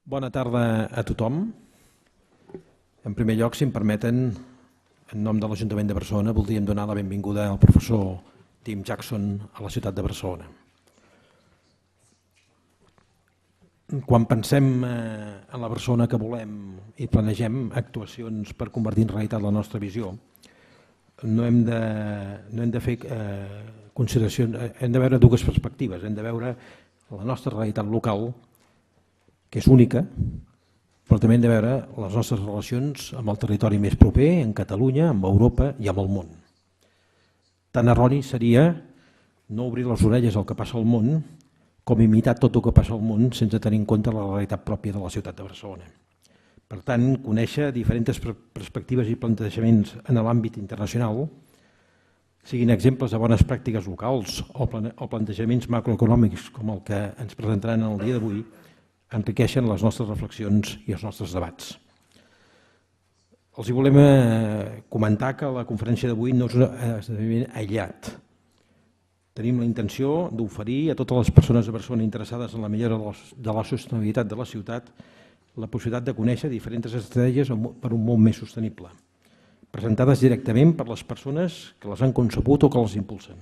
Bona tarda a tothom. En primer lloc, si em permeten, en nom de l'Ajuntament de Barcelona, voldríem donar la benvinguda al professor Tim Jackson a la ciutat de Barcelona. Quan pensem en la Barcelona que volem i planegem actuacions per convertir en realitat la nostra visió, no hem de fer consideracions, hem de veure dues perspectives. Hem de veure la nostra realitat local, que és única, però també hem de veure les nostres relacions amb el territori més proper, en Catalunya, amb Europa i amb el món. Tan erroni seria no obrir les orelles al que passa al món com imitar tot el que passa al món sense tenir en compte la realitat pròpia de la ciutat de Barcelona. Per tant, conèixer diferents perspectives i plantejaments en l'àmbit internacional, siguin exemples de bones pràctiques locals o plantejaments macroeconòmics com el que ens presentaran el dia d'avui, enriqueixen les nostres reflexions i els nostres debats. Els volem comentar que la conferència d'avui no és un esdeveniment aïllat. Tenim la intenció d'oferir a totes les persones de Barcelona interessades en la millora de la sostenibilitat de la ciutat la possibilitat de conèixer diferents estratègies per un món més sostenible, presentades directament per les persones que les han concebut o que les impulsen.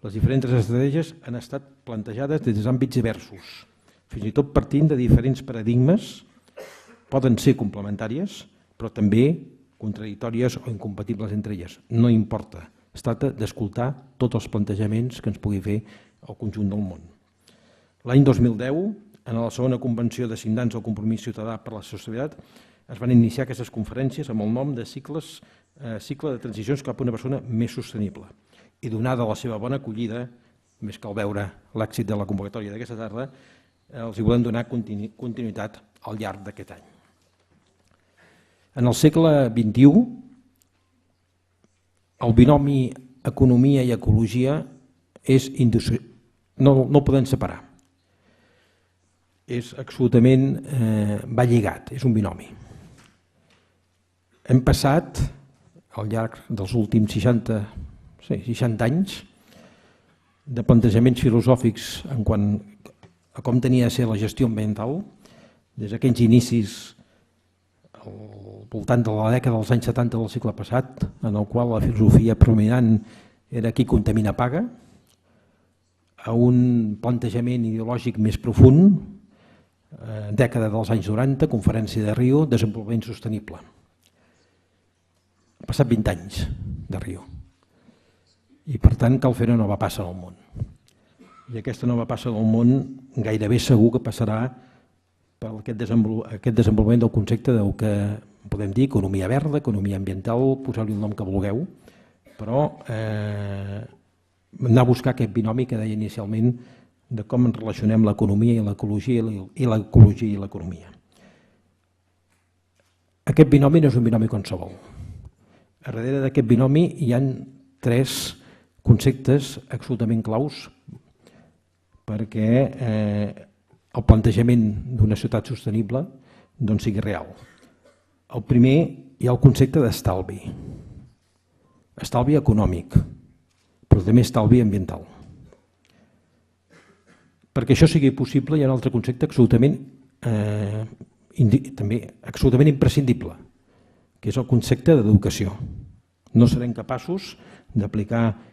Les diferents estratègies han estat plantejades des d'àmbits diversos, fins i tot partint de diferents paradigmes, poden ser complementàries, però també contradictòries o incompatibles entre elles. No importa, es tracta d'escoltar tots els plantejaments que ens pugui fer el conjunt del món. L'any 2010, en la segona convenció de signants del compromís ciutadà per la sostenibilitat, es van iniciar aquestes conferències amb el nom de cicle de transicions cap a una persona més sostenible. I donada la seva bona acollida, més cal veure l'èxit de la convocatòria d'aquesta tarda, els volem donar continuïtat al llarg d'aquest any. En el segle XXI, el binomi economia i ecologia no el podem separar. És absolutament, va lligat, és un binomi. Hem passat, al llarg dels últims 60 anys, de plantejaments filosòfics en quant a com tenia de ser la gestió ambiental, des d'aquells inicis al voltant de la dècada dels anys 70 del segle passat, en el qual la filosofia predominant era qui contamina paga, a un plantejament ideològic més profund, dècada dels anys 90, conferència de Rio, desenvolupament sostenible. Han passat 20 anys de Rio i per tant cal fer una nova passa al món. I aquesta nova passa del món gairebé segur que passarà per aquest desenvolupament del concepte del que podem dir economia verda, economia ambiental, poseu-li el nom que vulgueu, però anar a buscar aquest binomi que deia inicialment de com ens relacionem l'economia i l'ecologia i l'ecologia i l'economia. Aquest binomi no és un binomi qualsevol. A darrere d'aquest binomi hi ha 3 conceptes absolutament claus perquè el plantejament d'una ciutat sostenible sigui real. El primer, hi ha el concepte d'estalvi. Estalvi econòmic, però també estalvi ambiental. Perquè això sigui possible hi ha un altre concepte absolutament imprescindible, que és el concepte d'educació. No serem capaços d'aplicar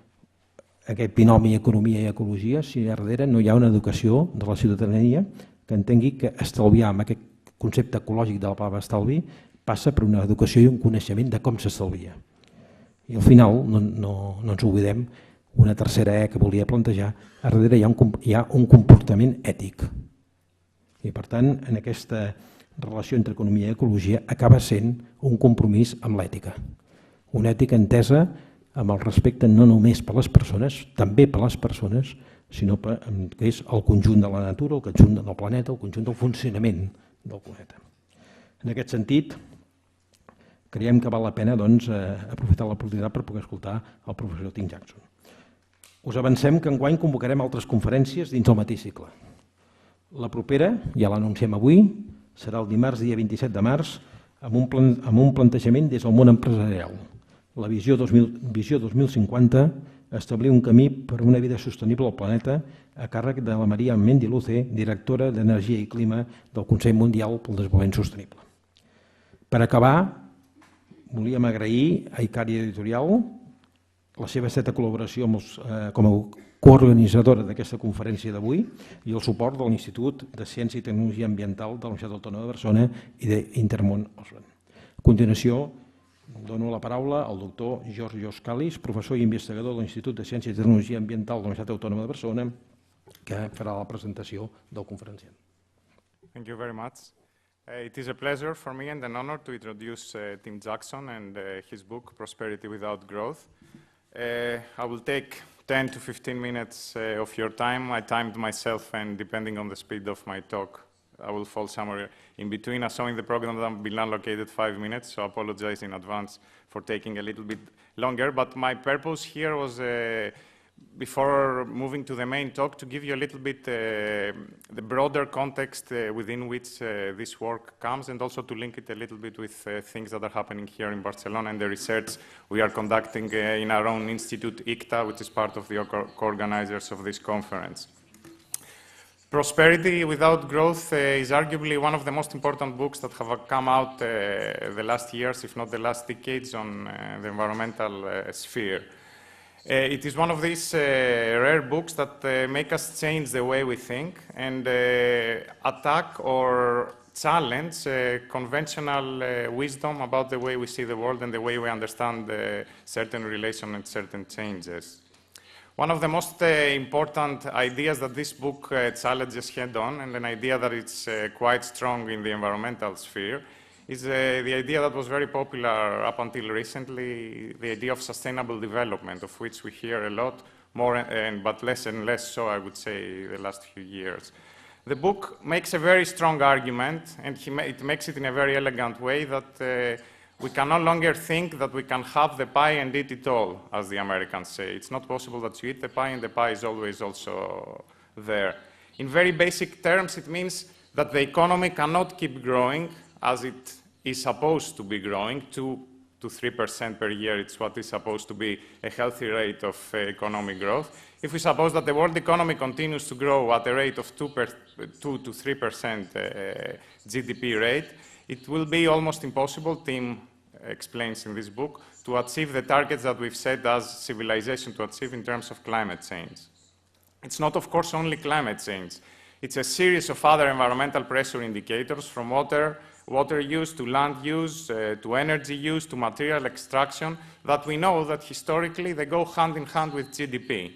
aquest binomi economia i ecologia si darrere no hi ha una educació de la ciutadania que entengui que estalviar amb aquest concepte ecològic de la paraula estalvi passa per una educació i un coneixement de com s'estalvia. I al final, no ens oblidem, una tercera que volia plantejar, a darrere hi ha un comportament ètic. I per tant, en aquesta relació entre economia i ecologia acaba sent un compromís amb l'ètica. Una ètica entesa amb el respecte no només per les persones, també per les persones, sinó que és el conjunt de la natura, el conjunt del planeta, el conjunt del funcionament del planeta. En aquest sentit, creiem que val la pena aprofitar l'oportunitat per poder escoltar el professor Tim Jackson. Us avancem que enguany convocarem altres conferències dins del mateix cicle. La propera, ja l'anunciem avui, serà el dimarts, dia 27 de març, amb un plantejament des del món empresarial. La visió 2050 establir un camí per a una vida sostenible al planeta a càrrec de la Medi Ambient, directora d'Energia i Clima del Consell Mundial pel Desenvolupament Sostenible. Per acabar, volíem agrair a Icària Editorial la seva estreta col·laboració com a coorganitzadora d'aquesta conferència d'avui i el suport de l'Institut de Ciència i Tecnologia Ambiental de la Universitat Autònoma de Barcelona i d'Intermón Oxfam. A continuació, dono la paraula al doctor Jorge Oscalis, professor i investigador de l'Institut de Ciència i Tecnologia Ambiental de la Universitat Autònoma de Barcelona, que farà la presentació del conferenciant. Thank you very much. It is a pleasure for me and an honor to introduce Tim Jackson and his book, Prosperity Without Growth. I will take 10 to 15 minutes of your time. I timed myself, and depending on the speed of my talk, I will fall somewhere in between. I saw in the program that I've been allocated 5 minutes, so I apologize in advance for taking a little bit longer. But my purpose here was, before moving to the main talk, to give you a little bit the broader context within which this work comes, and also to link it a little bit with things that are happening here in Barcelona and the research we are conducting in our own institute, ICTA, which is part of the co-organizers of this conference. Prosperity Without Growth is arguably one of the most important books that have come out the last years, if not the last decades, on the environmental sphere. It is one of these rare books that make us change the way we think and attack or challenge conventional wisdom about the way we see the world and the way we understand certain relations and certain changes. One of the most important ideas that this book challenges head-on, and an idea that is quite strong in the environmental sphere, is the idea that was very popular up until recently, the idea of sustainable development, of which we hear a lot more, but less and less so, I would say, the last few years. The book makes a very strong argument, and it makes it in a very elegant way, that we can no longer think that we can have the pie and eat it all, as the Americans say. It's not possible that you eat the pie and the pie is always also there. In very basic terms, it means that the economy cannot keep growing as it is supposed to be growing. 2 to 3% per year, it's what is supposed to be a healthy rate of economic growth. If we suppose that the world economy continues to grow at a rate of 2 to 3% GDP rate, it will be almost impossible, Tim explains in this book, to achieve the targets that we've set as civilization to achieve in terms of climate change. It's not, of course, only climate change. It's a series of other environmental pressure indicators, from water use to land use, to energy use, to material extraction, that we know that historically they go hand in hand with GDP.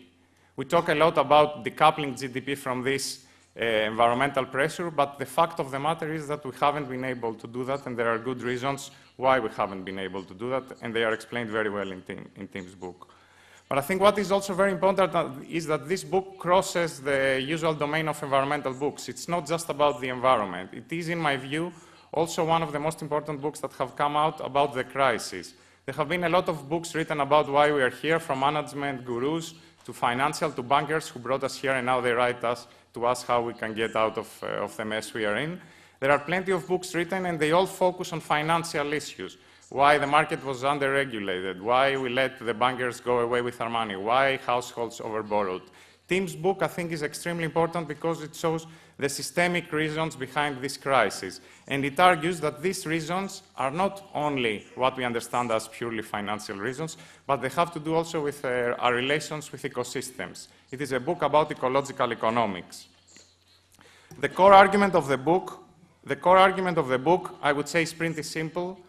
We talk a lot about decoupling GDP from this environmental pressure, but the fact of the matter is that we haven't been able to do that, and there are good reasons why we haven't been able to do that, and they are explained very well in Tim's book. But I think what is also very important is that this book crosses the usual domain of environmental books. It's not just about the environment. It is, in my view, also one of the most important books that have come out about the crisis. There have been a lot of books written about why we are here, from management gurus to financial to bankers who brought us here, and now they write to us how we can get out of the mess we are in. There are plenty of books written, and they all focus on financial issues. Why the market was under-regulated, why we let the bankers go away with our money, why households overborrowed. Tim's book, I think, is extremely important because it shows the systemic reasons behind this crisis. And it argues that these reasons are not only what we understand as purely financial reasons, but they have to do also with our relations with ecosystems. It is a book about ecological economics. The core argument of the book, I would say, is pretty simple,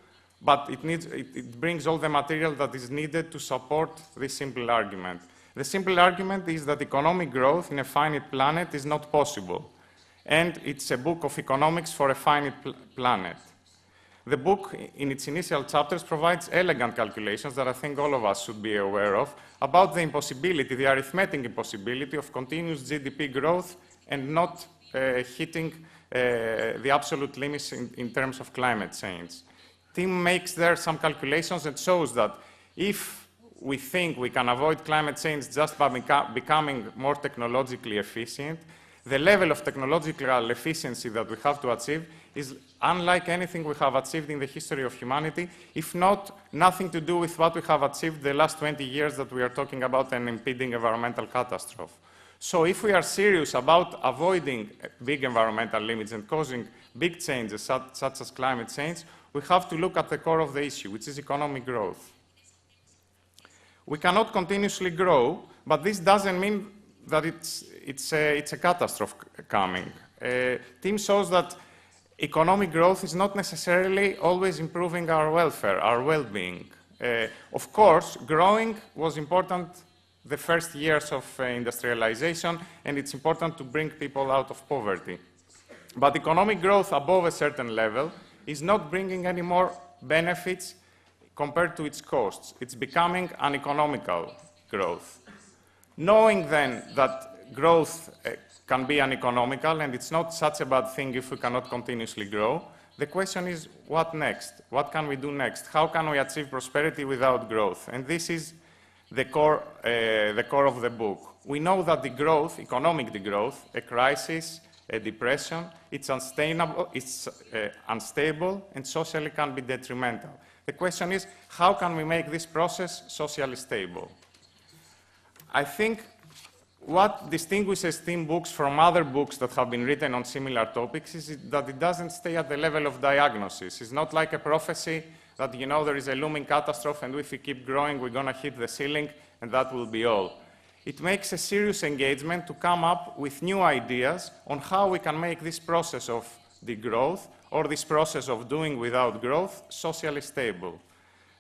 but it brings all the material that is needed to support this simple argument. The simple argument is that economic growth in a finite planet is not possible, and it's a book of economics for a finite planet. The book, in its initial chapters, provides elegant calculations that I think all of us should be aware of about the impossibility, the arithmetic impossibility of continuous GDP growth and not hitting the absolute limits in terms of climate change. Tim makes there some calculations and shows that if we think we can avoid climate change just by becoming more technologically efficient, The level of technological efficiency that we have to achieve is unlike anything we have achieved in the history of humanity, if not nothing to do with what we have achieved the last 20 years that we are talking about an impending environmental catastrophe. So if we are serious about avoiding big environmental limits and causing big changes such as climate change, we have to look at the core of the issue, which is economic growth. We cannot continuously grow, but this doesn't mean that it's a catastrophe coming. Tim shows that economic growth is not necessarily always improving our welfare, our well-being. Of course, growing was important the first years of industrialization, and it's important to bring people out of poverty. But economic growth above a certain level is not bringing any more benefits compared to its costs. It's becoming uneconomical growth. Knowing then that growth can be uneconomical and it's not such a bad thing if we cannot continuously grow, the question is, what next? What can we do next? How can we achieve prosperity without growth? And this is the core of the book. We know that the growth, economic degrowth, a crisis, a depression, it's unstable, and socially can be detrimental. The question is, how can we make this process socially stable? I think what distinguishes Tim books from other books that have been written on similar topics is that it doesn't stay at the level of diagnosis. It's not like a prophecy that, you know, there is a looming catastrophe and if we keep growing, we're going to hit the ceiling and that will be all. It makes a serious engagement to come up with new ideas on how we can make this process of degrowth or this process of doing without growth socially stable.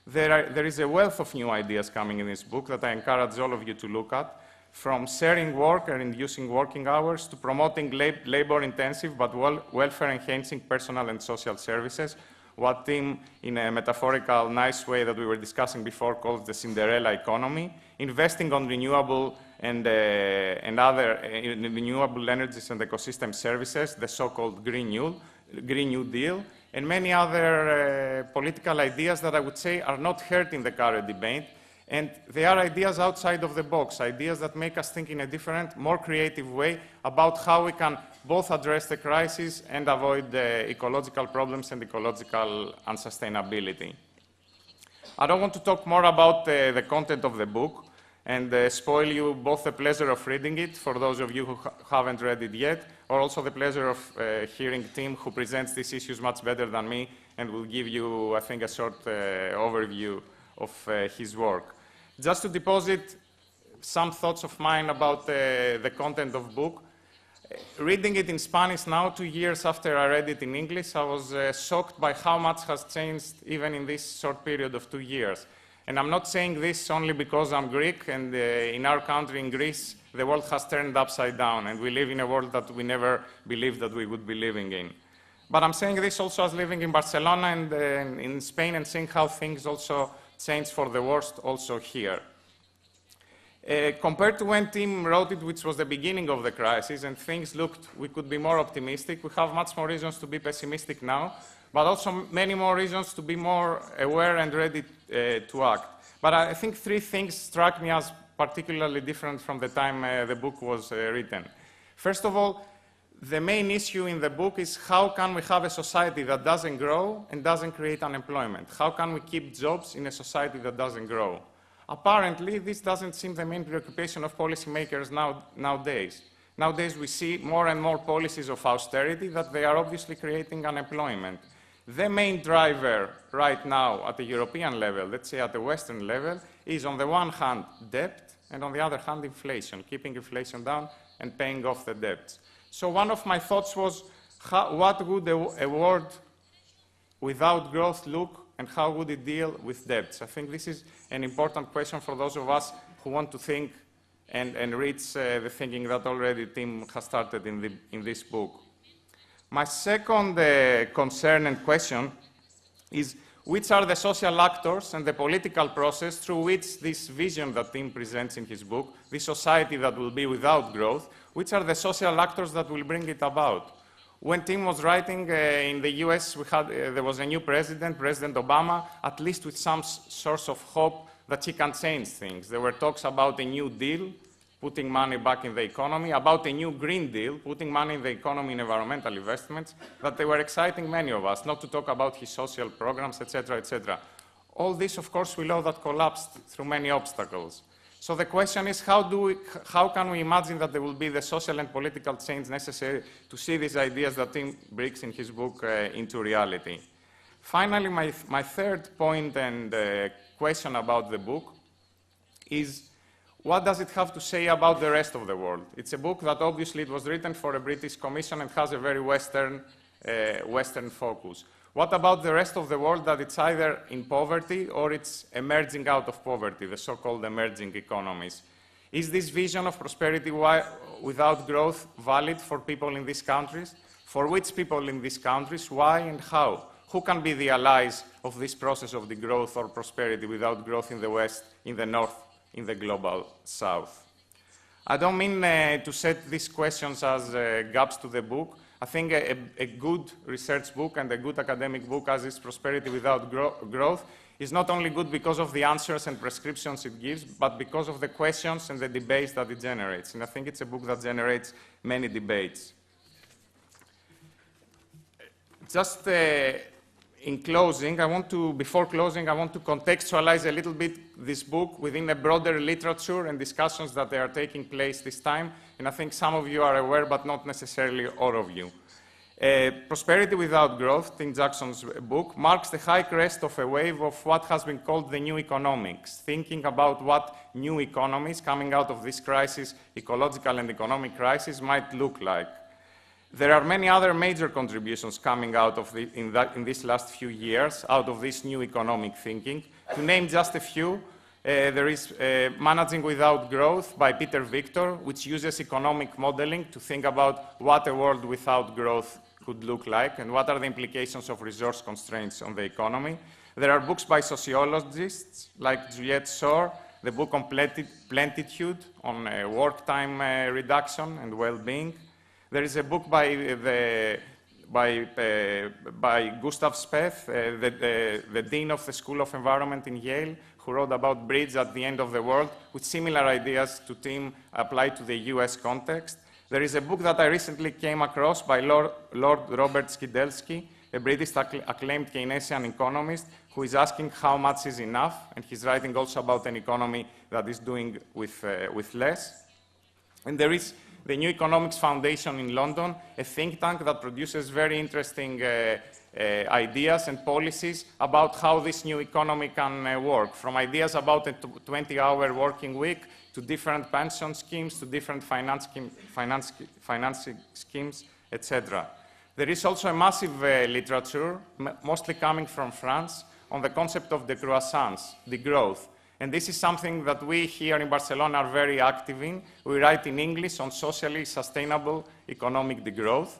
There is a wealth of new ideas coming in this book that I encourage all of you to look at, from sharing work and reducing working hours to promoting labor-intensive but welfare-enhancing personal and social services, what Tim, in a metaphorical, nice way that we were discussing before, calls the Cinderella economy, investing on renewable and other renewable energies and ecosystem services, the so-called Green New Deal, and many other political ideas that I would say are not heard in the current debate, and they are ideas outside of the box, ideas that make us think in a different, more creative way about how we can both address the crisis and avoid the ecological problems and ecological unsustainability. I don't want to talk more about the content of the book and spoil you both the pleasure of reading it, for those of you who haven't read it yet, or also the pleasure of hearing Tim, who presents these issues much better than me and will give you, I think, a short overview of his work. Just to deposit some thoughts of mine about the content of the book. Reading it in Spanish now, 2 years after I read it in English, I was shocked by how much has changed even in this short period of 2 years. And I'm not saying this only because I'm Greek, and in our country, in Greece, the world has turned upside down, and we live in a world that we never believed that we would be living in. But I'm saying this also as living in Barcelona and in Spain, and seeing how things also change for the worst also here. Compared to when Tim wrote it, which was the beginning of the crisis, and things looked, we could be more optimistic, we have much more reasons to be pessimistic now, but also many more reasons to be more aware and ready to act. But I think 3 things struck me as particularly different from the time the book was written. First of all, the main issue in the book is how can we have a society that doesn't grow and doesn't create unemployment? How can we keep jobs in a society that doesn't grow? Apparently, this doesn't seem the main preoccupation of policymakers nowadays. Nowadays, we see more and more policies of austerity that they are obviously creating unemployment. The main driver right now at the European level, let's say at the Western level, is on the one hand debt, and on the other hand inflation, keeping inflation down and paying off the debts. So one of my thoughts was, what would a world without growth look, and how would it deal with debts? I think this is an important question for those of us who want to think and reach the thinking that already Tim has started in this book. My second concern and question is, which are the social actors and the political process through which this vision that Tim presents in his book, this society that will be without growth, which are the social actors that will bring it about? When Tim was writing in the US, there was a new president, President Obama, at least with some source of hope that he can change things. There were talks about a new deal putting money back in the economy, about a new Green Deal, putting money in the economy in environmental investments, that they were exciting many of us, not to talk about his social programs, etc., etc. All this, of course, we know that collapsed through many obstacles. So the question is, how can we imagine that there will be the social and political change necessary to see these ideas that Tim brings in his book into reality? Finally, my third point and question about the book is, what does it have to say about the rest of the world? It's a book that obviously it was written for a British Commission and has a very Western focus. What about the rest of the world that it's either in poverty or it's emerging out of poverty, the so-called emerging economies? Is this vision of prosperity without growth valid for people in these countries? For which people in these countries? Why and how? Who can be the allies of this process of degrowth or prosperity without growth in the West, in the North, in the global South? I don't mean to set these questions as gaps to the book. I think a good research book and a good academic book, as is Prosperity Without Growth, is not only good because of the answers and prescriptions it gives, but because of the questions and the debates that it generates. And I think it's a book that generates many debates. Just in closing, before closing, I want to contextualize a little bit this book within a broader literature and discussions that are taking place this time. And I think some of you are aware, but not necessarily all of you. Prosperity Without Growth, Tim Jackson's book, marks the high crest of a wave of what has been called the new economics, thinking about what new economies coming out of this crisis, ecological and economic crisis, might look like. There are many other major contributions coming out of in these last few years, out of this new economic thinking. To name just a few, there is Managing Without Growth by Peter Victor, which uses economic modeling to think about what a world without growth could look like and what are the implications of resource constraints on the economy. There are books by sociologists like Juliette Shore, the book on Plentitude, on work time reduction and well-being. There is a book by Gustav Speth, the Dean of the School of Environment in Yale, who wrote about Bridge at the End of the World, with similar ideas to Tim applied to the US context. There is a book that I recently came across by Lord Robert Skidelsky, a British acclaimed Keynesian economist, who is asking how much is enough, and he's writing also about an economy that is doing with less. And there is the New Economics Foundation in London, a think tank that produces very interesting ideas and policies about how this new economy can work, from ideas about a 20-hour working week to different pension schemes, to different financing schemes, etc. There is also a massive literature, mostly coming from France, on the concept of decroissance, degrowth. And this is something that we here in Barcelona are very active in. We write in English on socially sustainable economic degrowth.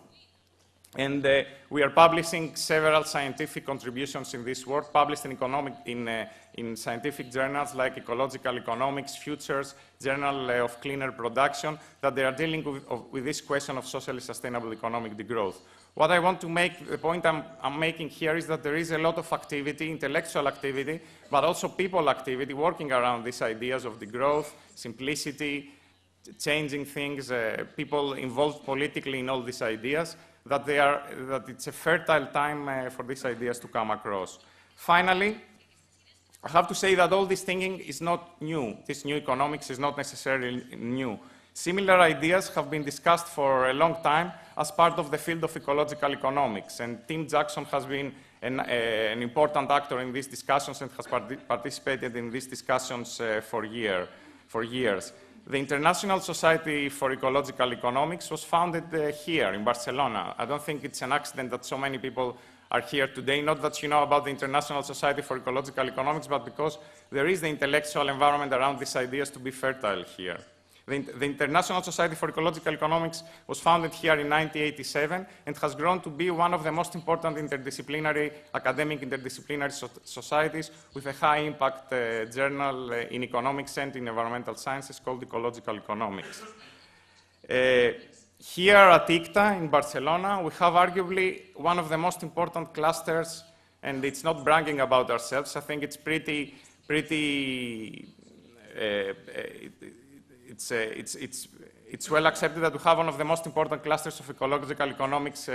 And we are publishing several scientific contributions in this work, published in scientific journals like Ecological Economics, Futures, Journal of Cleaner Production, that they are dealing with this question of socially sustainable economic degrowth. What I want to make, the point I'm making here is that there is a lot of activity, intellectual activity, but also people activity working around these ideas of degrowth, simplicity, changing things, people involved politically in all these ideas, that it's a fertile time for these ideas to come across. Finally, I have to say that all this thinking is not new. This new economics is not necessarily new. Similar ideas have been discussed for a long time as part of the field of ecological economics, and Tim Jackson has been an important actor in these discussions and has participated in these discussions for years. The International Society for Ecological Economics was founded here in Barcelona. I don't think it's an accident that so many people are here today, not that you know about the International Society for Ecological Economics, but because there is the intellectual environment around these ideas to be fertile here. The International Society for Ecological Economics was founded here in 1987 and has grown to be one of the most important academic interdisciplinary societies with a high-impact journal in economics and in environmental sciences called Ecological Economics. Here at ICTA in Barcelona, we have arguably one of the most important clusters, and it's not bragging about ourselves. I think it's it's well accepted that we have one of the most important clusters of ecological economics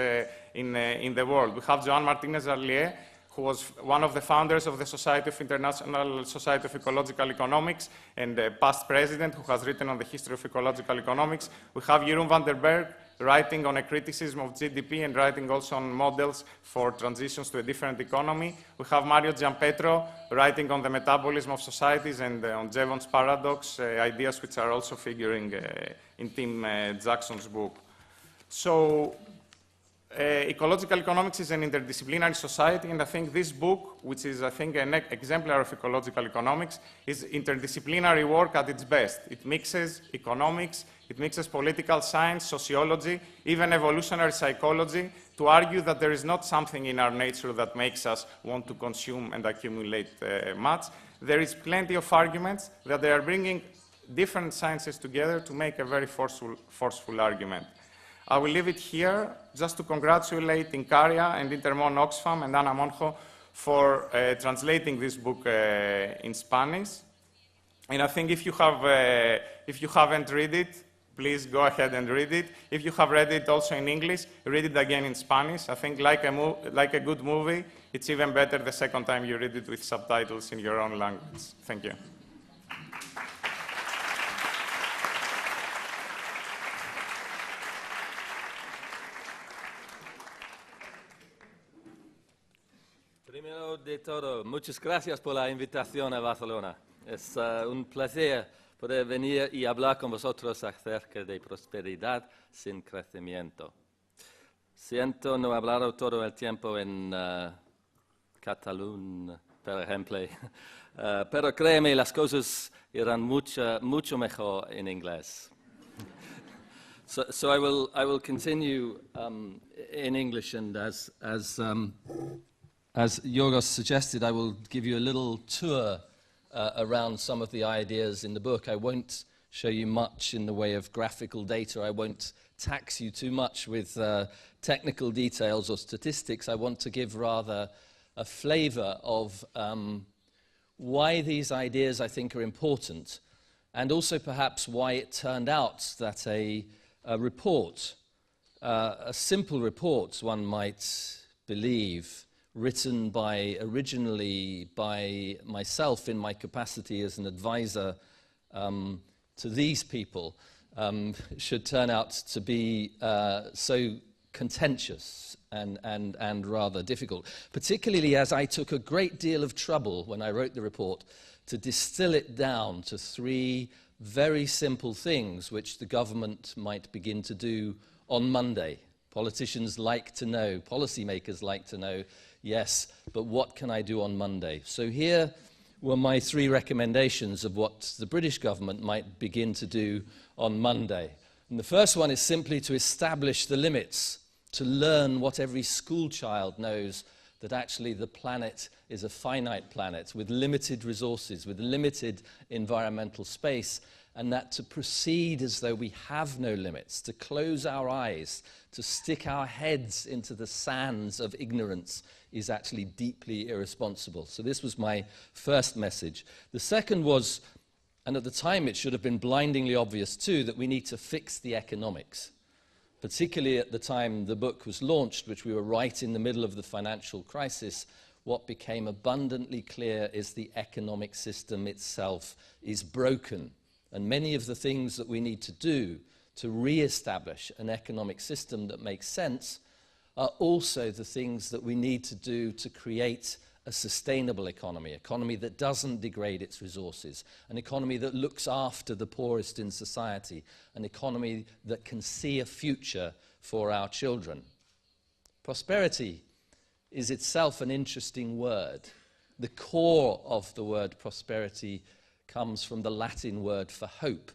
in the world. We have Joan Martinez-Arlier, who was one of the founders of the International Society of Ecological Economics and past president, who has written on the history of ecological economics. We have Jeroen van der Berg, writing on a criticism of GDP and writing also on models for transitions to a different economy. We have Mario Giampetro, writing on the metabolism of societies and on Jevons paradox, ideas which are also figuring in Tim Jackson's book. So, ecological economics is an interdisciplinary society, and I think this book, which is, I think, an exemplar of ecological economics, is interdisciplinary work at its best. It mixes economics, it mixes political science, sociology, even evolutionary psychology, to argue that there is not something in our nature that makes us want to consume and accumulate much. There is plenty of arguments that they are bringing different sciences together to make a very forceful argument. I will leave it here just to congratulate Icaria and Intermón Oxfam and Ana Monjo for translating this book in Spanish. And I think if you haven't read it, please go ahead and read it. If you have read it also in English, read it again in Spanish. I think like a good movie, it's even better the second time you read it with subtitles in your own language. Thank you. Primero de todo, muchas gracias por la invitación a Barcelona. Es un placer poder venir y hablar con vosotros acerca de prosperidad sin crecimiento. Siento no hablar todo el tiempo en catalán, por ejemplo, pero créeme, las cosas irán mucho mejor en inglés. So I will continue in English, and as Yorgos suggested, I will give you a little tour around some of the ideas in the book. I won't show you much in the way of graphical data. I won't tax you too much with technical details or statistics. I want to give rather a flavor of why these ideas, I think, are important, and also perhaps why it turned out that a report, a simple report, one might believe, written originally by myself in my capacity as an advisor to these people, should turn out to be so contentious and rather difficult, particularly as I took a great deal of trouble when I wrote the report to distill it down to 3 very simple things which the government might begin to do on Monday. Politicians like to know, policymakers like to know, yes, but what can I do on Monday? So here were my 3 recommendations of what the British government might begin to do on Monday. And the first one is simply to establish the limits, to learn what every school child knows, that actually the planet is a finite planet with limited resources, with limited environmental space, and that to proceed as though we have no limits, to close our eyes, to stick our heads into the sands of ignorance is actually deeply irresponsible. So this was my first message. The second was, and at the time it should have been blindingly obvious too, that we need to fix the economics. Particularly at the time the book was launched, which we were right in the middle of the financial crisis, what became abundantly clear is the economic system itself is broken. And many of the things that we need to do to re-establish an economic system that makes sense are also the things that we need to do to create a sustainable economy that doesn't degrade its resources, an economy that looks after the poorest in society, an economy that can see a future for our children. Prosperity is itself an interesting word. The core of the word prosperity comes from the Latin word for hope.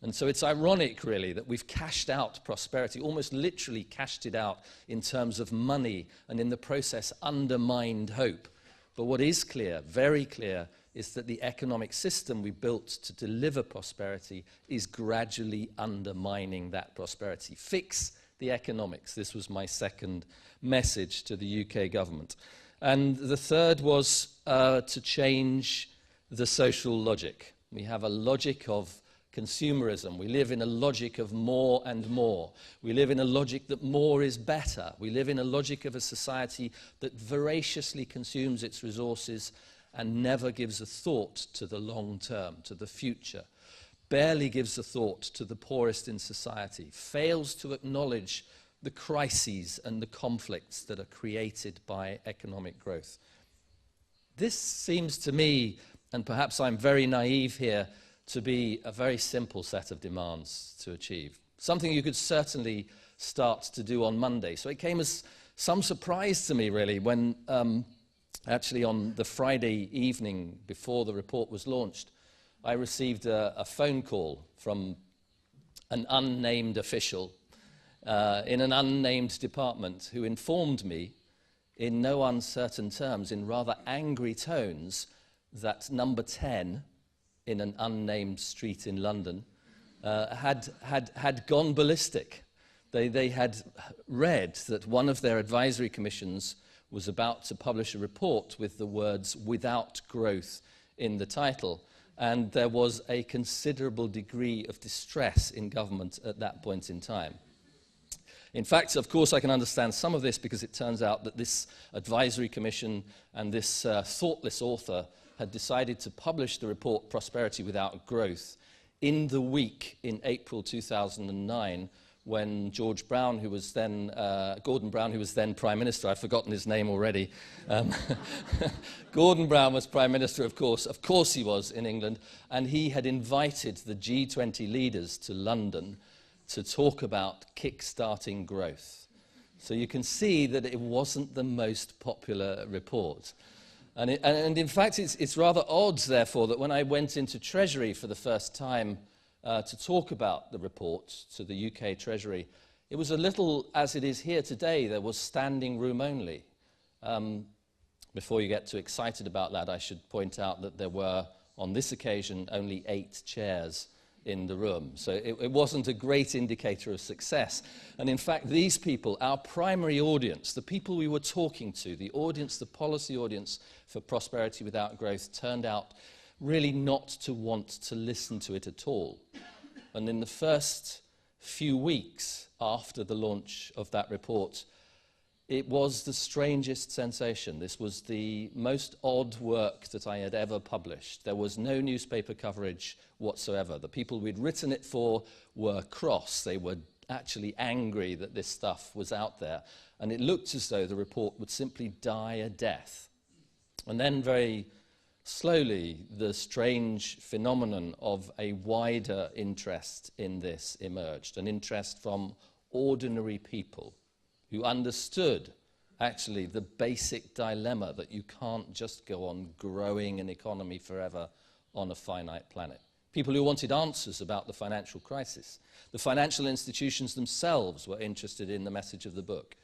And so it's ironic, really, that we've cashed out prosperity, almost literally cashed it out in terms of money, and in the process undermined hope. But what is clear, very clear, is that the economic system we built to deliver prosperity is gradually undermining that prosperity. Fix the economics. This was my second message to the UK government. And the third was to change the social logic. We have a logic of consumerism. We live in a logic of more and more. We live in a logic that more is better. We live in a logic of a society that voraciously consumes its resources and never gives a thought to the long term, to the future, barely gives a thought to the poorest in society, fails to acknowledge the crises and the conflicts that are created by economic growth. This seems to me, and perhaps I'm very naive here, to be a very simple set of demands to achieve. Something you could certainly start to do on Monday. So it came as some surprise to me, really, when actually on the Friday evening before the report was launched, I received a phone call from an unnamed official in an unnamed department who informed me in no uncertain terms, in rather angry tones, that number 10 in an unnamed street in London had gone ballistic. They had read that one of their advisory commissions was about to publish a report with the words "without growth" in the title, and there was a considerable degree of distress in government at that point in time. In fact, of course, I can understand some of this because it turns out that this advisory commission and this thoughtless author had decided to publish the report Prosperity Without Growth in the week in April 2009 when Gordon Brown, who was then Prime Minister, I've forgotten his name already. Gordon Brown was Prime Minister, of course he was in England, and he had invited the G20 leaders to London to talk about kick-starting growth. So you can see that it wasn't the most popular report. And in fact, it's rather odd, therefore, that when I went into Treasury for the first time to talk about the report to the UK Treasury, it was a little as it is here today. There was standing room only. Before you get too excited about that, I should point out that there were, on this occasion, only 8 chairs in the room. So it wasn't a great indicator of success. And in fact, these people, our primary audience, the people we were talking to, the audience, the policy audience for Prosperity Without Growth, turned out really not to want to listen to it at all. And in the first few weeks after the launch of that report, it was the strangest sensation. This was the most odd work that I had ever published. There was no newspaper coverage whatsoever. The people we'd written it for were cross. They were actually angry that this stuff was out there. And it looked as though the report would simply die a death. And then very slowly, the strange phenomenon of a wider interest in this emerged, an interest from ordinary people who understood, actually, the basic dilemma that you can't just go on growing an economy forever on a finite planet. People who wanted answers about the financial crisis. The financial institutions themselves were interested in the message of the book.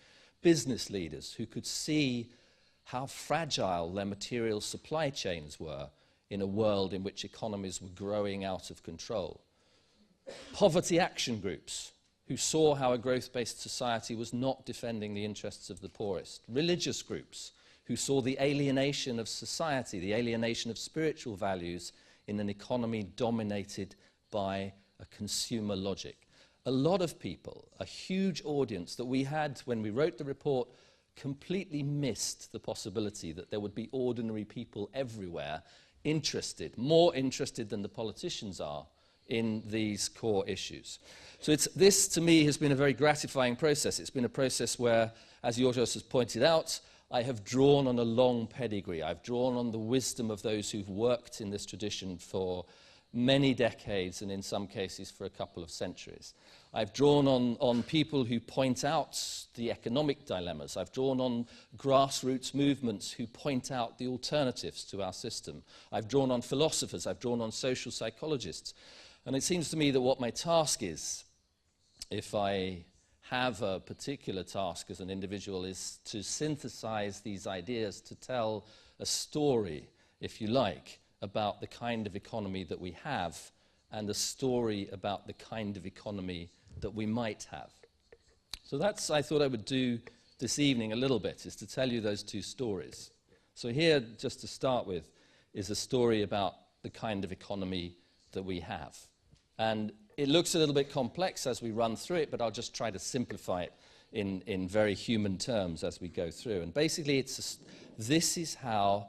Business leaders who could see how fragile their material supply chains were in a world in which economies were growing out of control. Poverty action groups who saw how a growth-based society was not defending the interests of the poorest. Religious groups who saw the alienation of society, the alienation of spiritual values in an economy dominated by a consumer logic. A lot of people, a huge audience that we had when we wrote the report, completely missed the possibility that there would be ordinary people everywhere interested, more interested than the politicians are, in these core issues. So this, to me, has been a very gratifying process. It's been a process where, as Yorgos has pointed out, I have drawn on a long pedigree. I've drawn on the wisdom of those who've worked in this tradition for many decades and in some cases for a couple of centuries. I've drawn on people who point out the economic dilemmas. I've drawn on grassroots movements who point out the alternatives to our system. I've drawn on philosophers. I've drawn on social psychologists. And it seems to me that what my task is, if I have a particular task as an individual, is to synthesize these ideas, to tell a story, if you like, about the kind of economy that we have and a story about the kind of economy that we might have. So that's, I thought I would do this evening a little bit, is to tell you those two stories. So here, just to start with, is a story about the kind of economy that we have. And it looks a little bit complex as we run through it, but I'll just try to simplify it in very human terms as we go through. And basically, this is how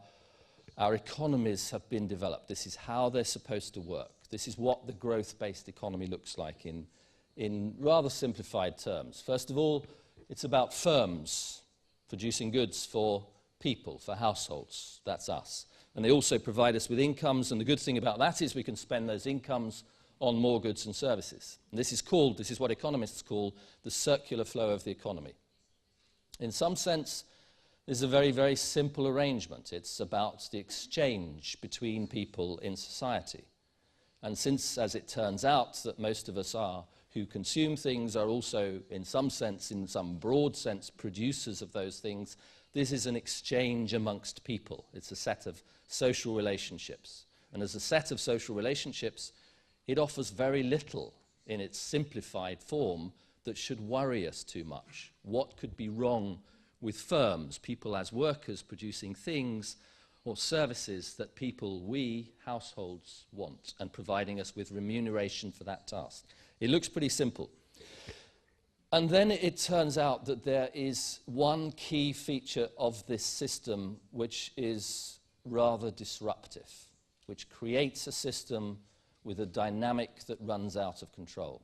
our economies have been developed. This is how they're supposed to work. This is what the growth-based economy looks like in rather simplified terms. First of all, it's about firms producing goods for people, for households. That's us. And they also provide us with incomes, and the good thing about that is we can spend those incomes on more goods and services. And this is what economists call the circular flow of the economy. In some sense, this is a very, very simple arrangement. It's about the exchange between people in society. And since, as it turns out, that most of us who consume things are also, in some sense, in some broad sense, producers of those things, this is an exchange amongst people. It's a set of social relationships. And as a set of social relationships, it offers very little in its simplified form that should worry us too much. What could be wrong with firms, people as workers producing things or services that people, we, households, want, and providing us with remuneration for that task? It looks pretty simple. And then it turns out that there is one key feature of this system which is rather disruptive, which creates a system with a dynamic that runs out of control.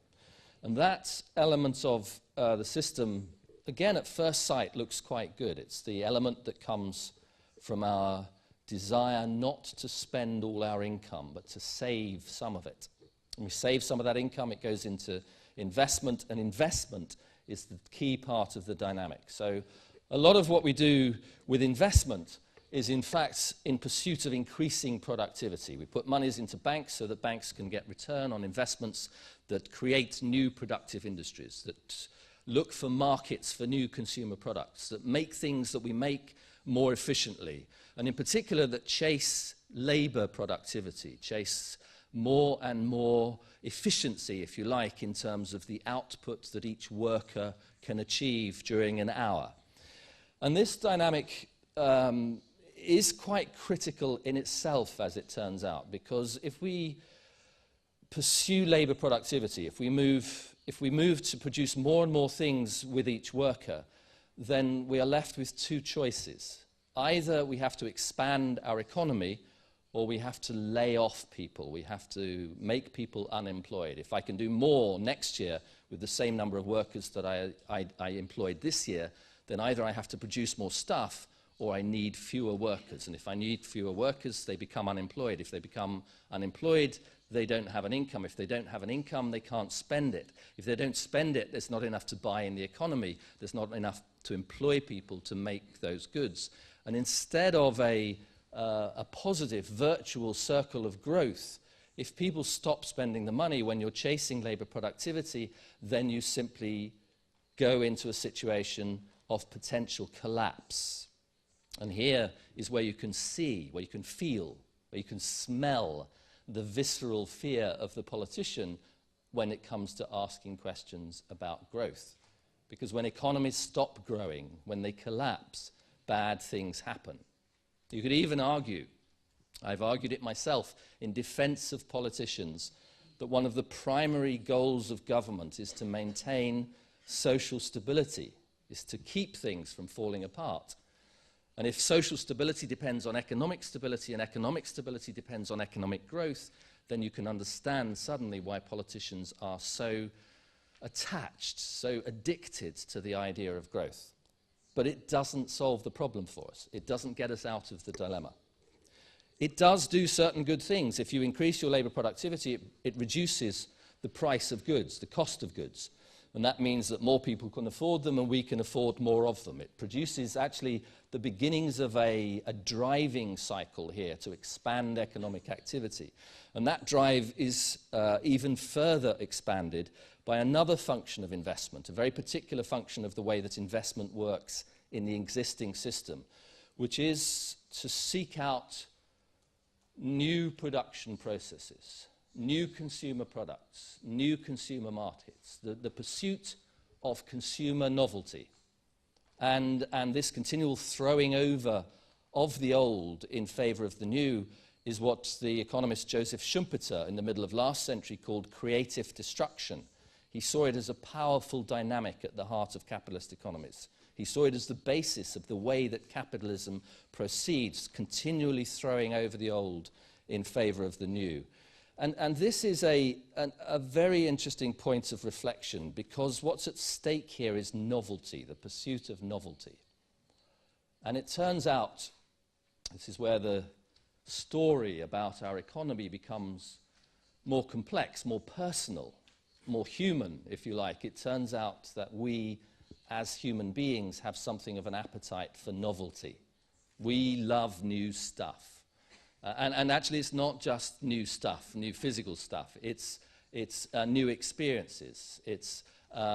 And that element of the system, again, at first sight, looks quite good. It's the element that comes from our desire not to spend all our income, but to save some of it. When we save some of that income, it goes into investment, and investment is the key part of the dynamic. So a lot of what we do with investment is in fact in pursuit of increasing productivity. We put monies into banks so that banks can get return on investments that create new productive industries, that look for markets for new consumer products, that make things that we make more efficiently, and in particular that chase labor productivity, chase more and more efficiency, if you like, in terms of the output that each worker can achieve during an hour. And this dynamic is quite critical in itself, as it turns out, because if we pursue labor productivity, if we move to produce more and more things with each worker, then we are left with two choices. Either we have to expand our economy, or we have to lay off people. We have to make people unemployed. If I can do more next year with the same number of workers that I employed this year, then either I have to produce more stuff, or I need fewer workers. And if I need fewer workers, they become unemployed. If they become unemployed, they don't have an income. If they don't have an income, they can't spend it. If they don't spend it, there's not enough to buy in the economy. There's not enough to employ people to make those goods. And instead of a positive, virtual circle of growth, if people stop spending the money when you're chasing labor productivity, then you simply go into a situation of potential collapse. And here is where you can see, where you can feel, where you can smell the visceral fear of the politician when it comes to asking questions about growth. Because when economies stop growing, when they collapse, bad things happen. You could even argue, I've argued it myself, in defense of politicians, that one of the primary goals of government is to maintain social stability, is to keep things from falling apart. And if social stability depends on economic stability, and economic stability depends on economic growth, then you can understand suddenly why politicians are so attached, so addicted to the idea of growth. But it doesn't solve the problem for us. It doesn't get us out of the dilemma. It does do certain good things. If you increase your labor productivity, it reduces the price of goods, the cost of goods. And that means that more people can afford them and we can afford more of them. It produces actually the beginnings of a driving cycle here to expand economic activity. And that drive is even further expanded by another function of investment, a very particular function of the way that investment works in the existing system, which is to seek out new production processes, new consumer products, new consumer markets, the pursuit of consumer novelty, and this continual throwing over of the old in favor of the new is what the economist Joseph Schumpeter in the middle of last century called creative destruction. He saw it as a powerful dynamic at the heart of capitalist economies. He saw it as the basis of the way that capitalism proceeds, continually throwing over the old in favor of the new. And this is a very interesting point of reflection, because what's at stake here is novelty, the pursuit of novelty. And it turns out, this is where the story about our economy becomes more complex, more personal, more human, if you like. It turns out that we, as human beings, have something of an appetite for novelty. We love new stuff. And actually, it's not just new stuff, new physical stuff. It's new experiences. It's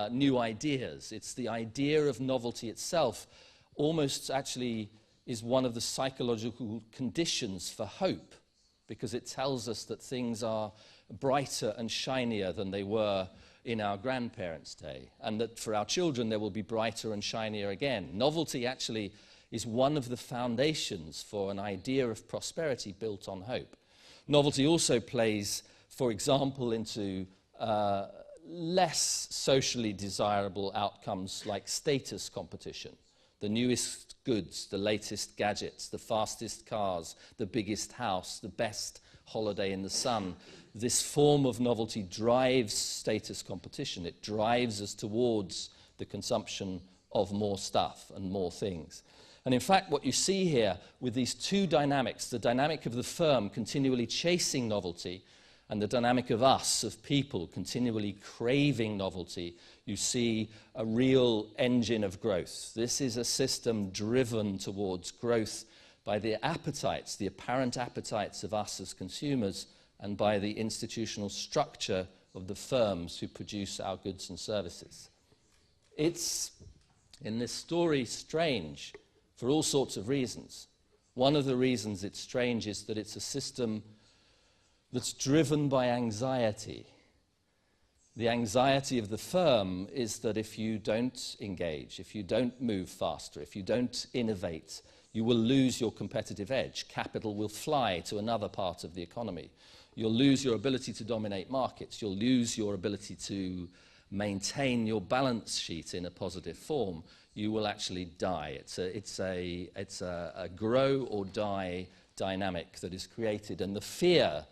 new ideas. It's the idea of novelty itself almost actually is one of the psychological conditions for hope, because it tells us that things are brighter and shinier than they were in our grandparents' day, and that for our children there will be brighter and shinier again. Novelty actually is one of the foundations for an idea of prosperity built on hope. Novelty also plays, for example, into less socially desirable outcomes like status competition. The newest goods, the latest gadgets, the fastest cars, the biggest house, the best holiday in the sun. This form of novelty drives status competition. It drives us towards the consumption of more stuff and more things. And in fact, what you see here with these two dynamics, the dynamic of the firm continually chasing novelty and the dynamic of us, of people, continually craving novelty, you see a real engine of growth. This is a system driven towards growth by the appetites, the apparent appetites of us as consumers, and by the institutional structure of the firms who produce our goods and services. It's, in this story, strange for all sorts of reasons. One of the reasons it's strange is that it's a system that's driven by anxiety. The anxiety of the firm is that if you don't engage, if you don't move faster, if you don't innovate, you will lose your competitive edge. Capital will fly to another part of the economy. You'll lose your ability to dominate markets. You'll lose your ability to maintain your balance sheet in a positive form. You will actually die. It's a grow or die dynamic that is created, and the fear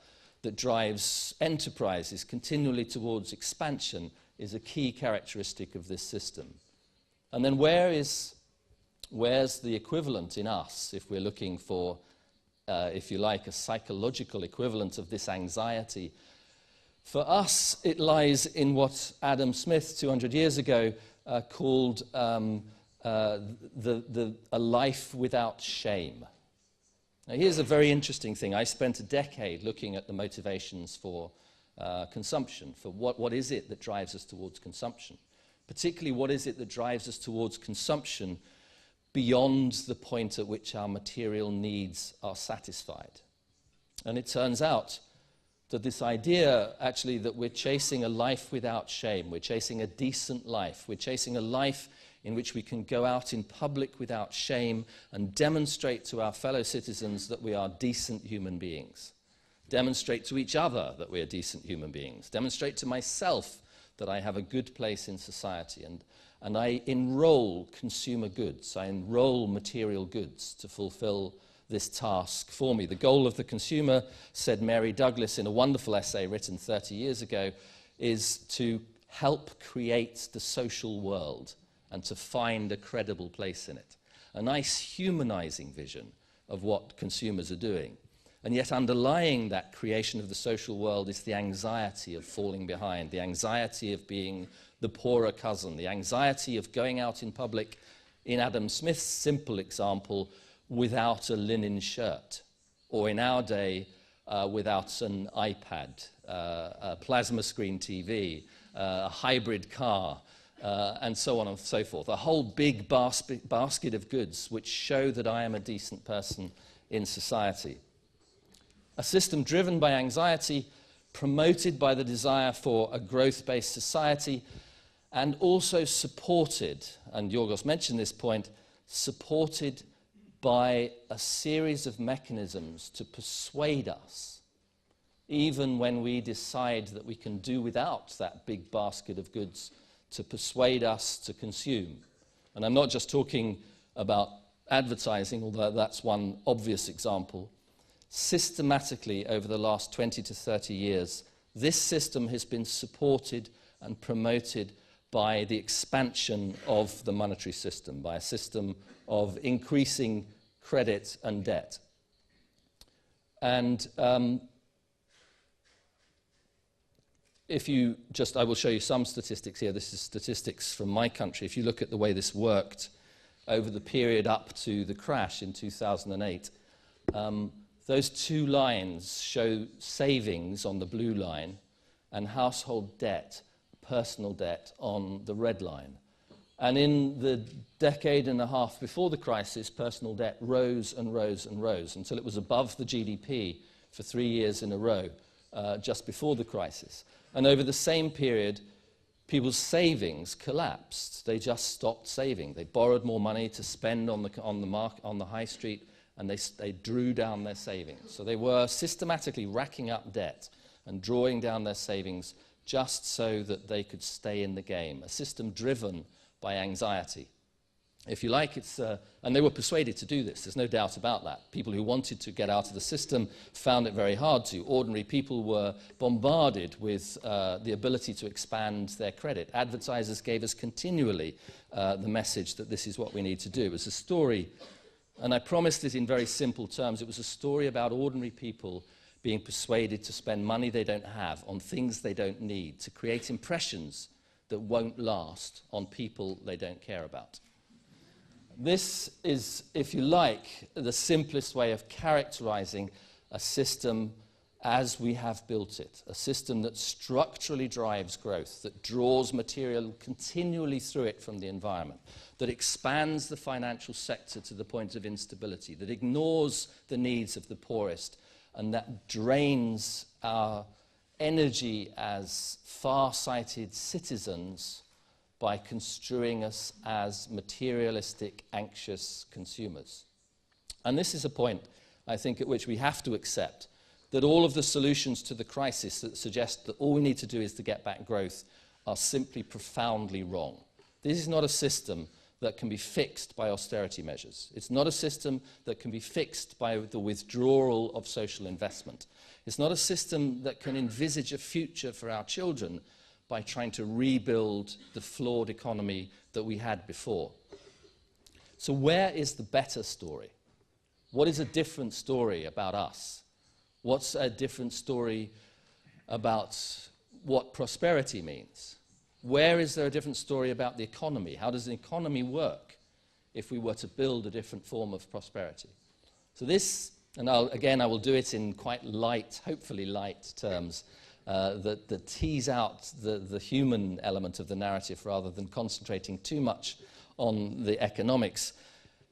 that drives enterprises continually towards expansion is a key characteristic of this system. And then where's the equivalent in us, if we're looking for, if you like, a psychological equivalent of this anxiety? For us, it lies in what Adam Smith 200 years ago called a life without shame. Now, here's a very interesting thing. I spent a decade looking at the motivations for consumption, for what is it that drives us towards consumption. Particularly, what is it that drives us towards consumption beyond the point at which our material needs are satisfied. And it turns out that this idea, actually, that we're chasing a life without shame, we're chasing a decent life, we're chasing a life in which we can go out in public without shame and demonstrate to our fellow citizens that we are decent human beings, demonstrate to each other that we are decent human beings, demonstrate to myself that I have a good place in society, and I enroll consumer goods, I enroll material goods to fulfill this task for me. The goal of the consumer, said Mary Douglas in a wonderful essay written 30 years ago, is to help create the social world and to find a credible place in it. A nice humanizing vision of what consumers are doing. And yet underlying that creation of the social world is the anxiety of falling behind, the anxiety of being the poorer cousin, the anxiety of going out in public, in Adam Smith's simple example, without a linen shirt, or in our day, without an iPad, a plasma screen TV, a hybrid car, and so on and so forth. A whole big basket of goods which show that I am a decent person in society. A system driven by anxiety, promoted by the desire for a growth-based society, and also supported, and Yorgos mentioned this point, supported by a series of mechanisms to persuade us, even when we decide that we can do without that big basket of goods, to persuade us to consume. And I'm not just talking about advertising, although that's one obvious example. Systematically, over the last 20 to 30 years, this system has been supported and promoted by the expansion of the monetary system, by a system of increasing credit and debt. And I will show you some statistics here. This is statistics from my country. If you look at the way this worked over the period up to the crash in 2008, those two lines show savings on the blue line and household debt, personal debt, on the red line. And in the decade and a half before the crisis, personal debt rose and rose and rose until it was above the GDP for 3 years in a row, just before the crisis. And over the same period, people's savings collapsed. They just stopped saving. They borrowed more money to spend on the high street, and they drew down their savings. So they were systematically racking up debt and drawing down their savings just so that they could stay in the game, a system driven by anxiety. If you like, and they were persuaded to do this, there's no doubt about that. People who wanted to get out of the system found it very hard to. Ordinary people were bombarded with the ability to expand their credit. Advertisers gave us continually the message that this is what we need to do. It was a story, and I promised it in very simple terms, it was a story about ordinary people being persuaded to spend money they don't have on things they don't need, to create impressions that won't last on people they don't care about. This is, if you like, the simplest way of characterizing a system as we have built it, a system that structurally drives growth, that draws material continually through it from the environment, that expands the financial sector to the point of instability, that ignores the needs of the poorest, and that drains our energy as far-sighted citizens by construing us as materialistic, anxious consumers. And this is a point, I think, at which we have to accept that all of the solutions to the crisis that suggest that all we need to do is to get back growth are simply profoundly wrong. This is not a system that can be fixed by austerity measures. It's not a system that can be fixed by the withdrawal of social investment. It's not a system that can envisage a future for our children by trying to rebuild the flawed economy that we had before. So where is the better story? What is a different story about us? What's a different story about what prosperity means? Where is there a different story about the economy? How does the economy work if we were to build a different form of prosperity? So this, and I will do it in quite light, hopefully light terms, that tease out the human element of the narrative rather than concentrating too much on the economics.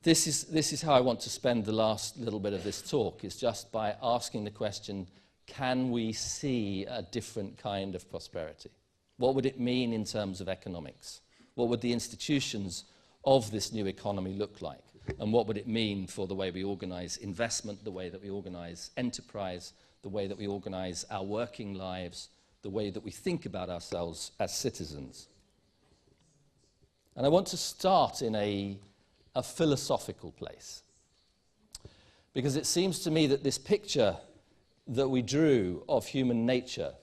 This is how I want to spend the last little bit of this talk, is just by asking the question, can we see a different kind of prosperity? What would it mean in terms of economics? What would the institutions of this new economy look like? And what would it mean for the way we organize investment, the way that we organize enterprise, the way that we organize our working lives, the way that we think about ourselves as citizens? And I want to start in a philosophical place, because it seems to me that this picture that we drew of human nature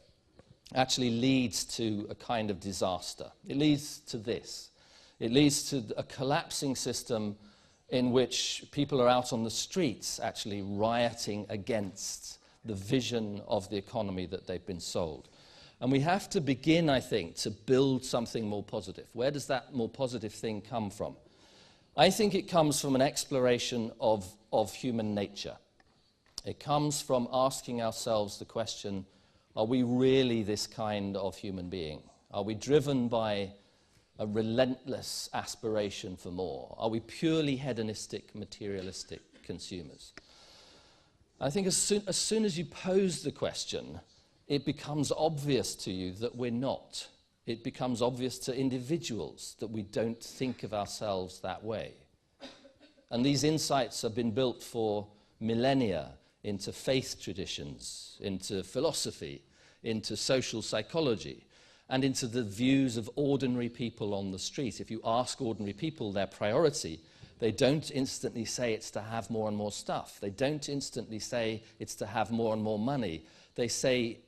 actually leads to a kind of disaster. It leads to this. It leads to a collapsing system in which people are out on the streets actually rioting against the vision of the economy that they've been sold. And we have to begin, I think, to build something more positive. Where does that more positive thing come from? I think it comes from an exploration of human nature. It comes from asking ourselves the question, are we really this kind of human being? Are we driven by a relentless aspiration for more? Are we purely hedonistic, materialistic consumers? I think as soon as you pose the question, it becomes obvious to you that we're not. It becomes obvious to individuals that we don't think of ourselves that way. And these insights have been built for millennia into faith traditions, into philosophy, into social psychology, and into the views of ordinary people on the street. If you ask ordinary people their priority, they don't instantly say it's to have more and more stuff. They don't instantly say it's to have more and more money. They say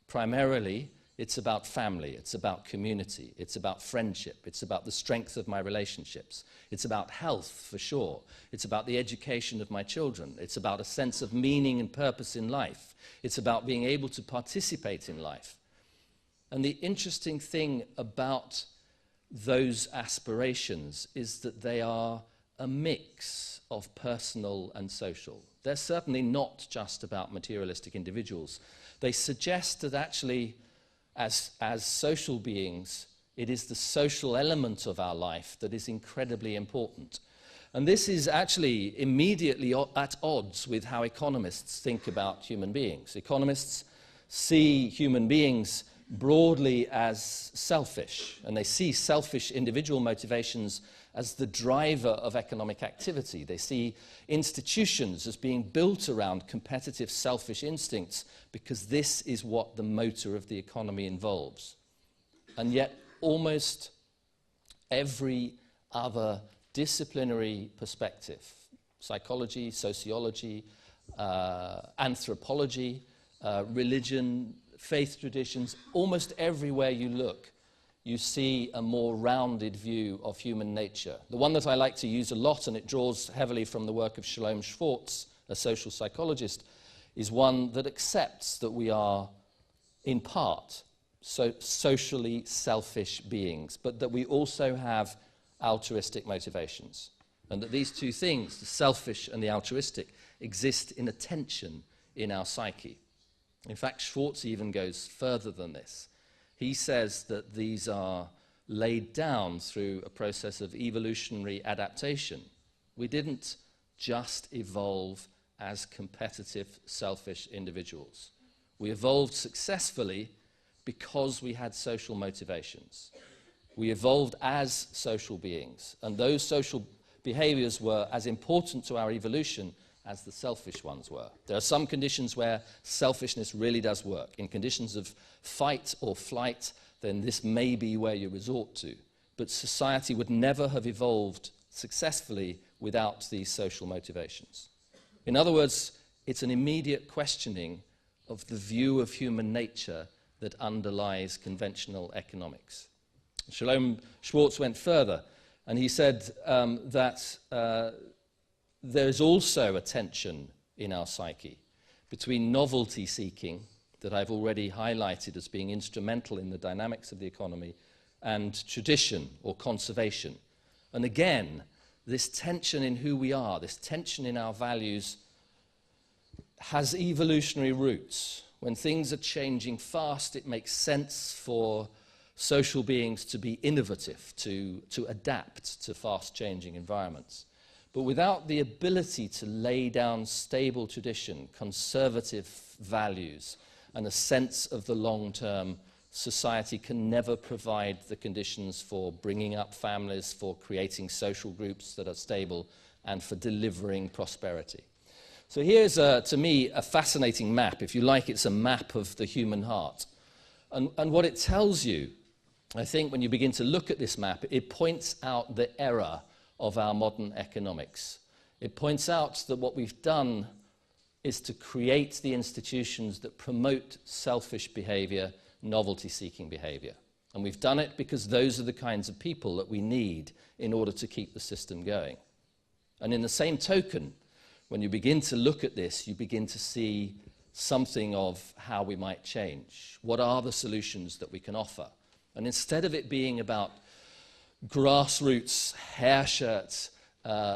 primarily it's about family, it's about community, it's about friendship, it's about the strength of my relationships, it's about health for sure, it's about the education of my children, it's about a sense of meaning and purpose in life, it's about being able to participate in life. And the interesting thing about those aspirations is that they are a mix of personal and social. They're certainly not just about materialistic individuals. They suggest that actually, as social beings, it is the social element of our life that is incredibly important. And this is actually immediately at odds with how economists think about human beings. Economists see human beings broadly as selfish, and they see selfish individual motivations as the driver of economic activity. They see institutions as being built around competitive selfish instincts because this is what the motor of the economy involves. And yet almost every other disciplinary perspective, psychology, sociology, anthropology, religion, faith traditions, almost everywhere you look, you see a more rounded view of human nature. The one that I like to use a lot, and it draws heavily from the work of Shalom Schwartz, a social psychologist, is one that accepts that we are, in part, socially selfish beings, but that we also have altruistic motivations. And that these two things, the selfish and the altruistic, exist in a tension in our psyche. In fact, Schwartz even goes further than this. He says that these are laid down through a process of evolutionary adaptation. We didn't just evolve as competitive, selfish individuals. We evolved successfully because we had social motivations. We evolved as social beings, and those social behaviors were as important to our evolution as the selfish ones were. There are some conditions where selfishness really does work. In conditions of fight or flight, then this may be where you resort to. But society would never have evolved successfully without these social motivations. In other words, it's an immediate questioning of the view of human nature that underlies conventional economics. Shalom Schwartz went further, and he said that there is also a tension in our psyche between novelty seeking, that I've already highlighted as being instrumental in the dynamics of the economy, and tradition or conservation. And again, this tension in who we are, this tension in our values, has evolutionary roots. When things are changing fast, it makes sense for social beings to be innovative, to adapt to fast-changing environments. But without the ability to lay down stable tradition, conservative values, and a sense of the long term, society can never provide the conditions for bringing up families, for creating social groups that are stable, and for delivering prosperity. So here's, to me, a fascinating map. If you like, it's a map of the human heart. And what it tells you, I think, when you begin to look at this map, it points out the error of our modern economics. It points out that what we've done is to create the institutions that promote selfish behavior, novelty-seeking behavior. And we've done it because those are the kinds of people that we need in order to keep the system going. And in the same token, when you begin to look at this, you begin to see something of how we might change. What are the solutions that we can offer? And instead of it being about grassroots, hair shirts,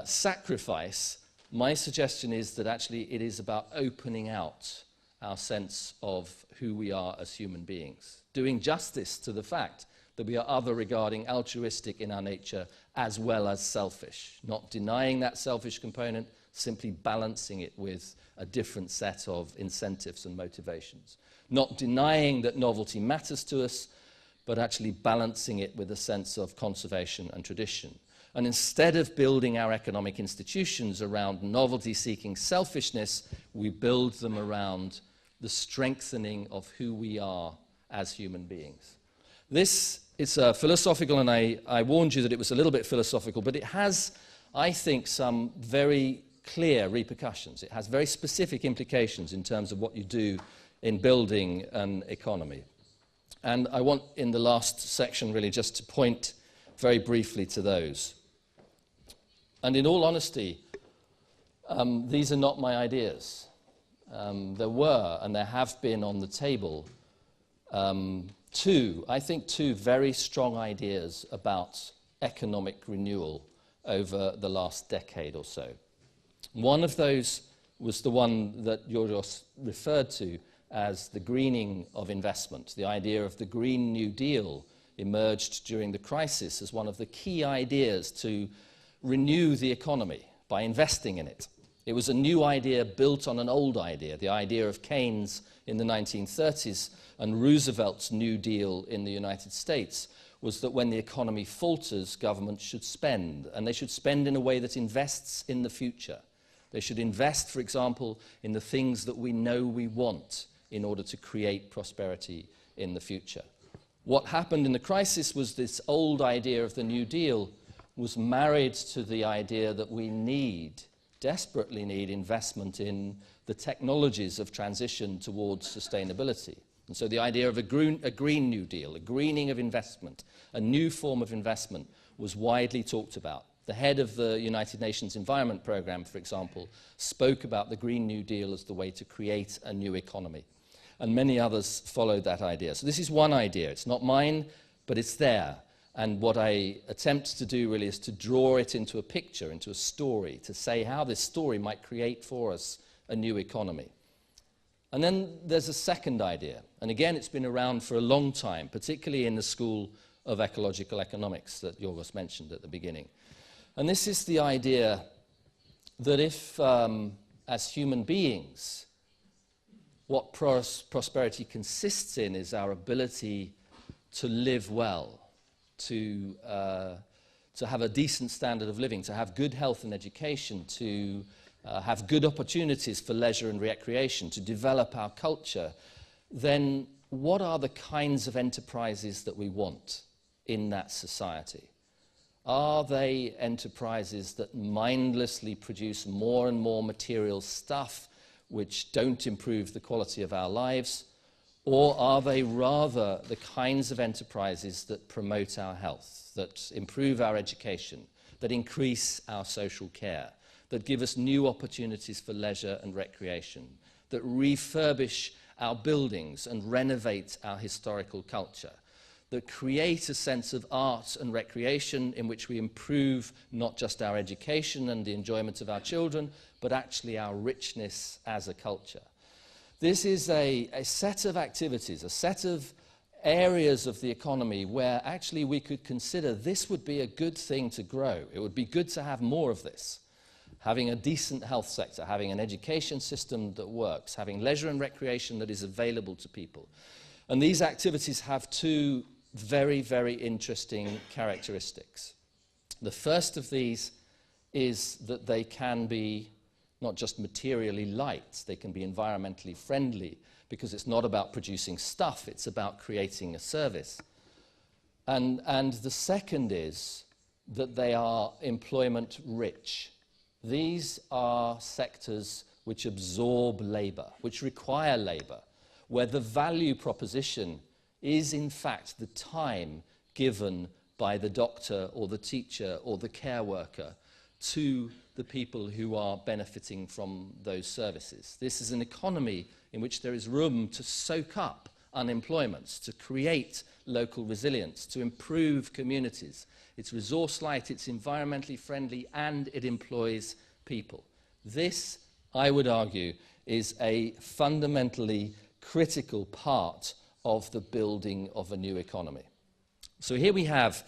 sacrifice, my suggestion is that actually it is about opening out our sense of who we are as human beings, doing justice to the fact that we are other regarding altruistic in our nature as well as selfish, not denying that selfish component, simply balancing it with a different set of incentives and motivations. Not denying that novelty matters to us, but actually balancing it with a sense of conservation and tradition. And instead of building our economic institutions around novelty-seeking selfishness, we build them around the strengthening of who we are as human beings. This is philosophical, and I warned you that it was a little bit philosophical, but it has, I think, some very clear repercussions. It has very specific implications in terms of what you do in building an economy. And I want, in the last section, really just to point very briefly to those. And in all honesty, these are not my ideas. There were, and there have been on the table, two very strong ideas about economic renewal over the last decade or so. One of those was the one that Yorgos referred to as the greening of investment. The idea of the Green New Deal emerged during the crisis as one of the key ideas to renew the economy by investing in it. It was a new idea built on an old idea, the idea of Keynes in the 1930s and Roosevelt's New Deal in the United States was that when the economy falters, governments should spend, and they should spend in a way that invests in the future. They should invest, for example, in the things that we know we want in order to create prosperity in the future. What happened in the crisis was this old idea of the New Deal was married to the idea that we desperately need investment in the technologies of transition towards sustainability. And so the idea of a Green New Deal, a greening of investment, a new form of investment was widely talked about. The head of the United Nations Environment Programme, for example, spoke about the Green New Deal as the way to create a new economy. And many others followed that idea. So this is one idea. It's not mine, but it's there. And what I attempt to do really is to draw it into a picture, into a story, to say how this story might create for us a new economy. And then there's a second idea. And again, it's been around for a long time, particularly in the School of Ecological Economics that Yorgos mentioned at the beginning. And this is the idea that if, as human beings, what prosperity consists in is our ability to live well, to have a decent standard of living, to have good health and education, to have good opportunities for leisure and recreation, to develop our culture, then what are the kinds of enterprises that we want in that society? Are they enterprises that mindlessly produce more and more material stuff which don't improve the quality of our lives? Or are they rather the kinds of enterprises that promote our health, that improve our education, that increase our social care, that give us new opportunities for leisure and recreation, that refurbish our buildings and renovate our historical culture, that create a sense of art and recreation in which we improve not just our education and the enjoyment of our children, but actually our richness as a culture? This is a set of activities, a set of areas of the economy where actually we could consider this would be a good thing to grow. It would be good to have more of this. Having a decent health sector, having an education system that works, having leisure and recreation that is available to people. And these activities have two very, very interesting characteristics. The first of these is that they can be not just materially light, they can be environmentally friendly, because it's not about producing stuff, it's about creating a service. And the second is that they are employment rich. These are sectors which absorb labour, which require labour, where the value proposition is in fact the time given by the doctor or the teacher or the care worker to the people who are benefiting from those services. This is an economy in which there is room to soak up unemployment, to create local resilience, to improve communities. It's resource light, it's environmentally friendly, and it employs people. This, I would argue, is a fundamentally critical part of the building of a new economy. So here we have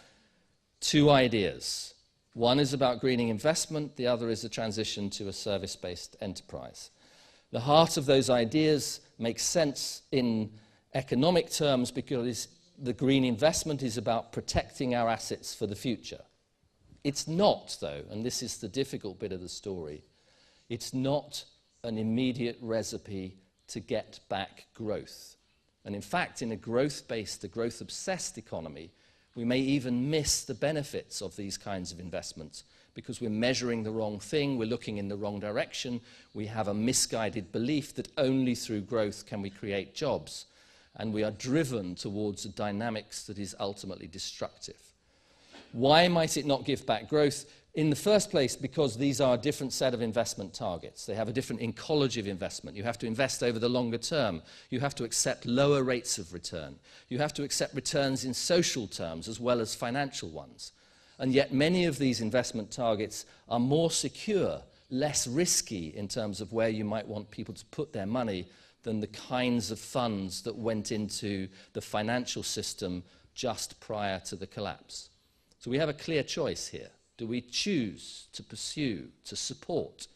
two ideas. One is about greening investment, the other is a transition to a service-based enterprise. The heart of those ideas makes sense in economic terms because the green investment is about protecting our assets for the future. It's not, though, and this is the difficult bit of the story, it's not an immediate recipe to get back growth. And in fact, in a growth-based, a growth-obsessed economy, we may even miss the benefits of these kinds of investments because we're measuring the wrong thing, we're looking in the wrong direction, we have a misguided belief that only through growth can we create jobs, and we are driven towards a dynamics that is ultimately destructive. Why might it not give back growth? In the first place, because these are a different set of investment targets. They have a different ecology of investment. You have to invest over the longer term. You have to accept lower rates of return. You have to accept returns in social terms as well as financial ones. And yet many of these investment targets are more secure, less risky in terms of where you might want people to put their money than the kinds of funds that went into the financial system just prior to the collapse. So we have a clear choice here. Do we choose to pursue, to support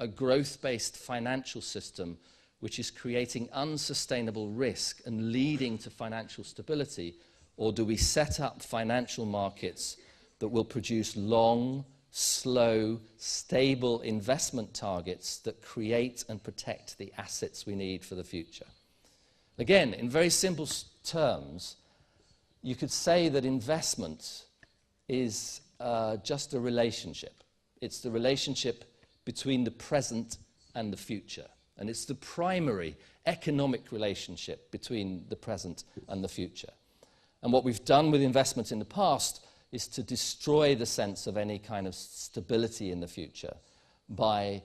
a growth-based financial system which is creating unsustainable risk and leading to financial stability, or do we set up financial markets that will produce long, slow, stable investment targets that create and protect the assets we need for the future? Again, in very simple terms, you could say that investment is just a relationship. It's the relationship between the present and the future. And it's the primary economic relationship between the present and the future. And what we've done with investment in the past is to destroy the sense of any kind of stability in the future by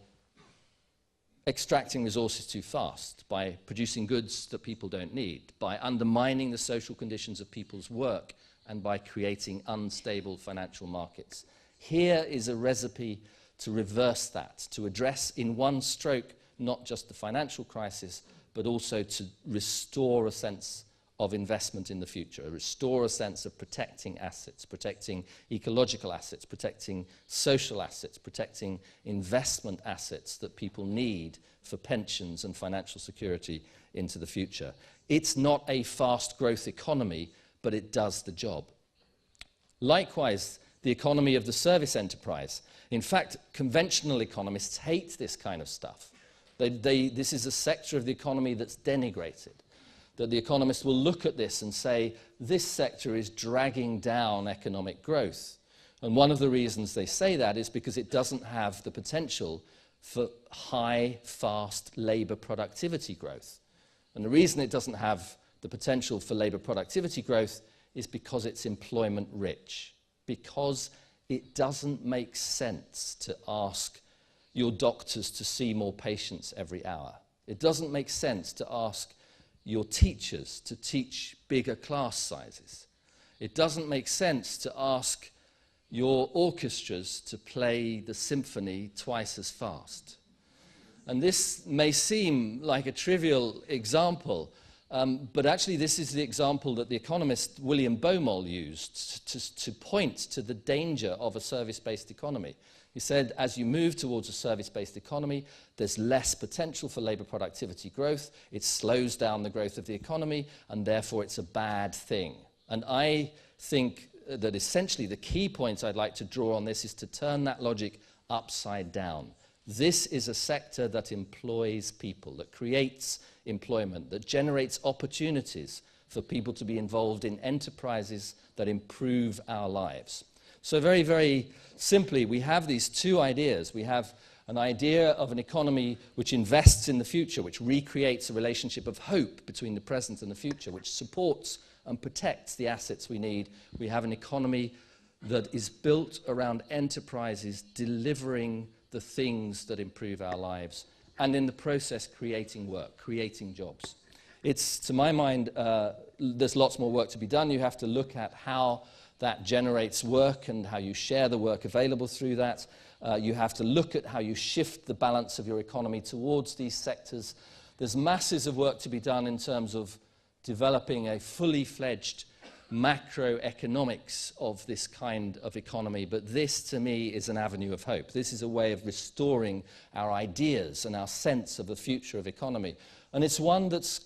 extracting resources too fast, by producing goods that people don't need, by undermining the social conditions of people's work, and by creating unstable financial markets. Here is a recipe to reverse that, to address in one stroke not just the financial crisis, but also to restore a sense of investment in the future, restore a sense of protecting assets, protecting ecological assets, protecting social assets, protecting investment assets that people need for pensions and financial security into the future. It's not a fast growth economy, but it does the job. Likewise, the economy of the service enterprise. In fact, conventional economists hate this kind of stuff. This is a sector of the economy that's denigrated. That the economists will look at this and say, this sector is dragging down economic growth. And one of the reasons they say that is because it doesn't have the potential for high, fast labour productivity growth. And the reason it doesn't have the potential for labour productivity growth is because it's employment rich, because it doesn't make sense to ask your doctors to see more patients every hour. It doesn't make sense to ask your teachers to teach bigger class sizes. It doesn't make sense to ask your orchestras to play the symphony twice as fast. And this may seem like a trivial example, but actually this is the example that the economist William Baumol used to point to the danger of a service-based economy. He said, as you move towards a service-based economy, there's less potential for labour productivity growth, it slows down the growth of the economy, and therefore it's a bad thing. And I think that essentially the key point I'd like to draw on this is to turn that logic upside down. This is a sector that employs people, that creates employment, that generates opportunities for people to be involved in enterprises that improve our lives. So very, very simply, we have these two ideas. We have an idea of an economy which invests in the future, which recreates a relationship of hope between the present and the future, which supports and protects the assets we need. We have an economy that is built around enterprises delivering the things that improve our lives, and in the process creating work, creating jobs. It's, to my mind, there's lots more work to be done. You have to look at how that generates work and how you share the work available through that. You have to look at how you shift the balance of your economy towards these sectors. There's masses of work to be done in terms of developing a fully fledged macroeconomics of this kind of economy, but this to me is an avenue of hope. This is a way of restoring our ideas and our sense of the future of economy, and it's one that's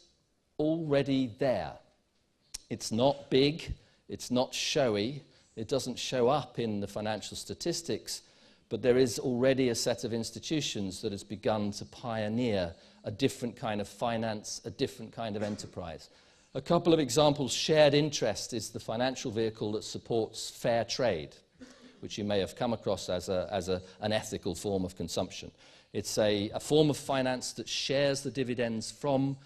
already there. It's not big, it's not showy, It doesn't show up in the financial statistics, but there is already a set of institutions that has begun to pioneer a different kind of finance, a different kind of enterprise. A couple of examples. Shared interest is the financial vehicle that supports fair trade, which you may have come across as an ethical form of consumption. It's a form of finance that shares the dividends from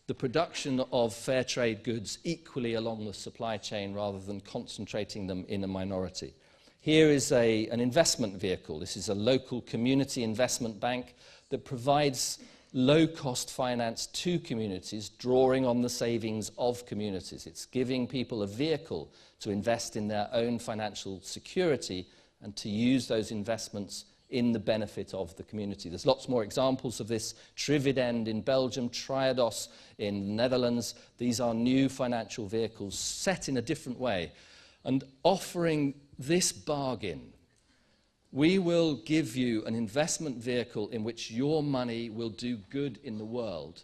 the production of fair trade goods equally along the supply chain rather than concentrating them in a minority. Here is an investment vehicle. This is a local community investment bank that provides low-cost finance to communities, drawing on the savings of communities. It's giving people a vehicle to invest in their own financial security and to use those investments in the benefit of the community. There's lots more examples of this. Trividend in Belgium, Triados in the Netherlands. These are new financial vehicles set in a different way and offering this bargain. We will give you an investment vehicle in which your money will do good in the world,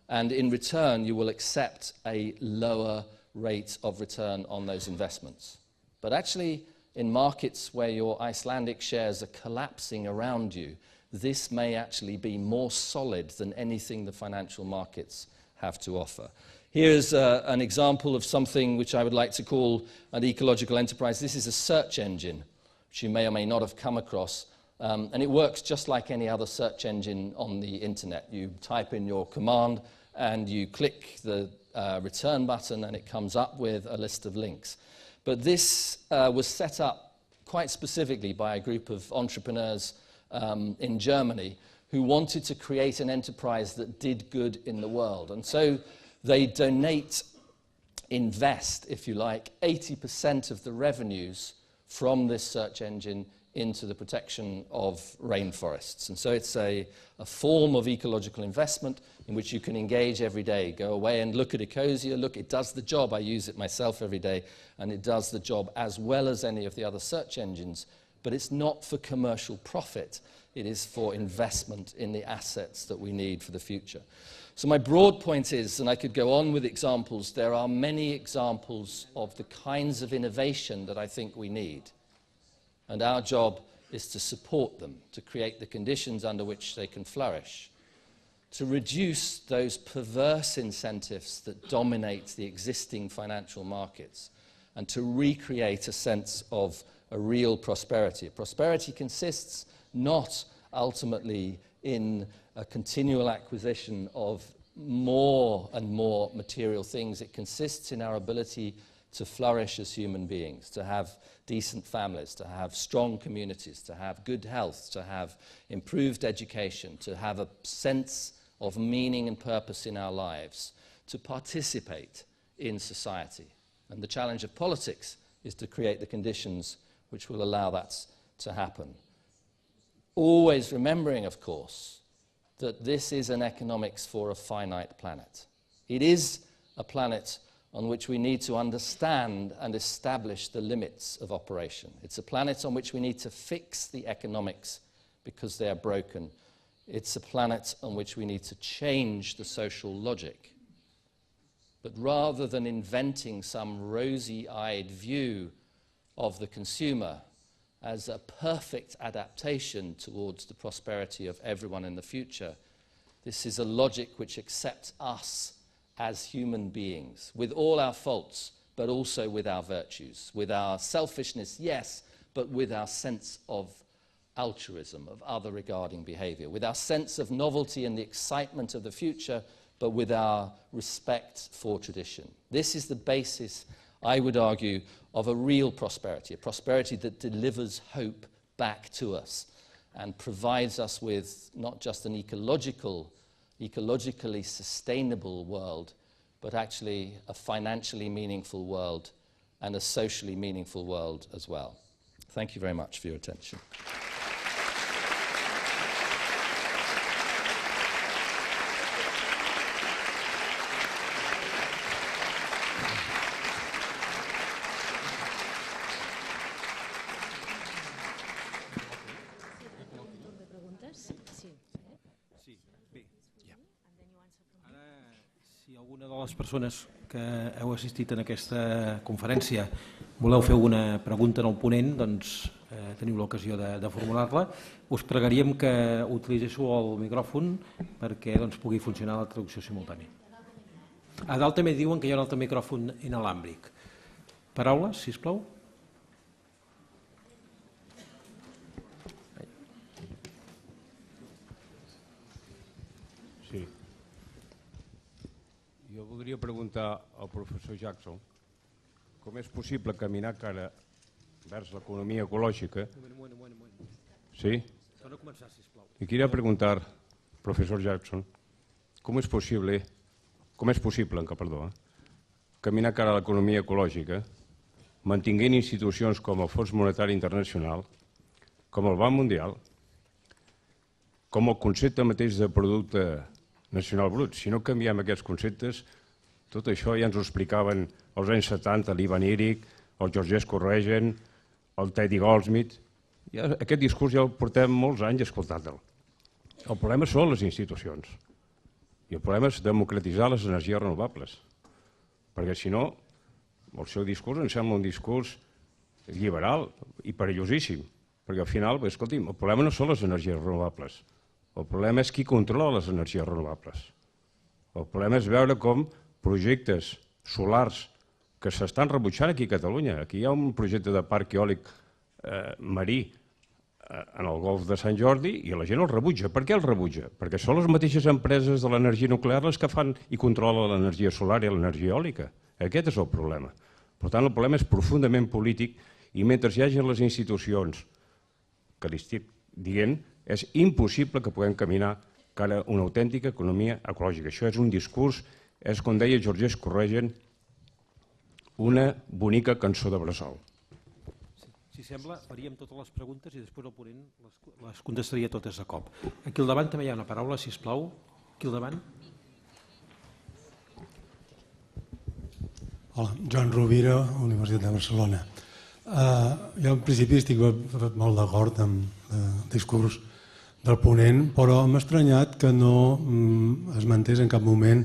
and in return you will accept a lower rate of return on those investments. But actually, in markets where your Icelandic shares are collapsing around you, this may actually be more solid than anything the financial markets have to offer. Here's an example of something which I would like to call an ecological enterprise. This is a search engine, which you may or may not have come across, and it works just like any other search engine on the internet. You type in your command and you click the return button and it comes up with a list of links. But this was set up quite specifically by a group of entrepreneurs in Germany who wanted to create an enterprise that did good in the world. And so they invest, if you like, 80% of the revenues from this search engine into the protection of rainforests. And so it's a form of ecological investment in which you can engage every day. Go away and look at Ecosia. Look, it does the job. I use it myself every day, and it does the job as well as any of the other search engines. But it's not for commercial profit. It is for investment in the assets that we need for the future. So my broad point is, and I could go on with examples, there are many examples of the kinds of innovation that I think we need. And our job is to support them, to create the conditions under which they can flourish, to reduce those perverse incentives that dominate the existing financial markets, and to recreate a sense of a real prosperity. Prosperity consists not ultimately in a continual acquisition of more and more material things. It consists in our ability to flourish as human beings, to have decent families, to have strong communities, to have good health, to have improved education, to have a sense of meaning and purpose in our lives, to participate in society. And the challenge of politics is to create the conditions which will allow that to happen. Always remembering, of course, that this is an economics for a finite planet. It is a planet on which we need to understand and establish the limits of operation. It's a planet on which we need to fix the economics because they are broken. It's a planet on which we need to change the social logic. But rather than inventing some rosy-eyed view of the consumer as a perfect adaptation towards the prosperity of everyone in the future, this is a logic which accepts us as human beings, with all our faults, but also with our virtues, with our selfishness, yes, but with our sense of altruism, of other-regarding behavior, with our sense of novelty and the excitement of the future, but with our respect for tradition. This is the basis, I would argue, of a real prosperity, a prosperity that delivers hope back to us and provides us with not just an ecologically sustainable world, but actually a financially meaningful world and a socially meaningful world as well. Thank you very much for your attention. Si alguna de les persones que heu assistit en aquesta conferència voleu fer alguna pregunta al ponent, doncs teniu l'ocasió de formular-la. Us pregaríem que utilitzéssiu el micròfon perquè pugui funcionar la traducció simultània. A dalt també diuen que hi ha un altre micròfon inalàmbric. Paraules, sisplau. Sí. Jo voldria preguntar al professor Jackson com és possible caminar cara vers l'economia ecològica. Sí? Y quería preguntar, profesor Jackson, ¿cómo es posible caminar cara a l'economia ecològica mantinguent institucions com el Fons Monetari Internacional, com el Banc Mundial, com el concepte mateix de producte nacional brut? Si no canviem aquests conceptes, tot això ja ens ho explicaven als anys 70 l'Ivan Illich, el Georges Corregen, el Teddy Goldsmith. Aquest discurs ja el portem molts anys escoltant-lo. El problema són les institucions i el problema és democratitzar les energies renovables, perquè si no, el seu discurs em sembla un discurs liberal i perillosíssim, perquè al final, escolti'm, el problema no són les energies renovables, el problema és qui controla les energies renovables. El problema és veure com projectes solars que s'estan rebutjant aquí a Catalunya. Aquí hi ha un projecte de parc eòlic marí en el golf de Sant Jordi i la gent el rebutja. Per què el rebutja? Perquè són les mateixes empreses de l'energia nuclear les que fan i controlen l'energia solar i l'energia eòlica. Aquest és el problema. Per tant, el problema és profundament polític i mentre hi hagi les institucions que li estic dient, és impossible que puguem caminar cara a una autèntica economia ecològica. Això és un discurs, és, com deia Georges Corregen, una bonica cançó de bressol. Si sembla, faríem totes les preguntes i després el ponent les contestaria totes a cop. Aquí al davant també hi ha una paraula, sisplau. Aquí al davant. Hola, Joan Rovira, Universitat de Barcelona. Jo en principi estic molt d'acord amb el discurs del ponent, però m'ha estranyat que no es mantés en cap moment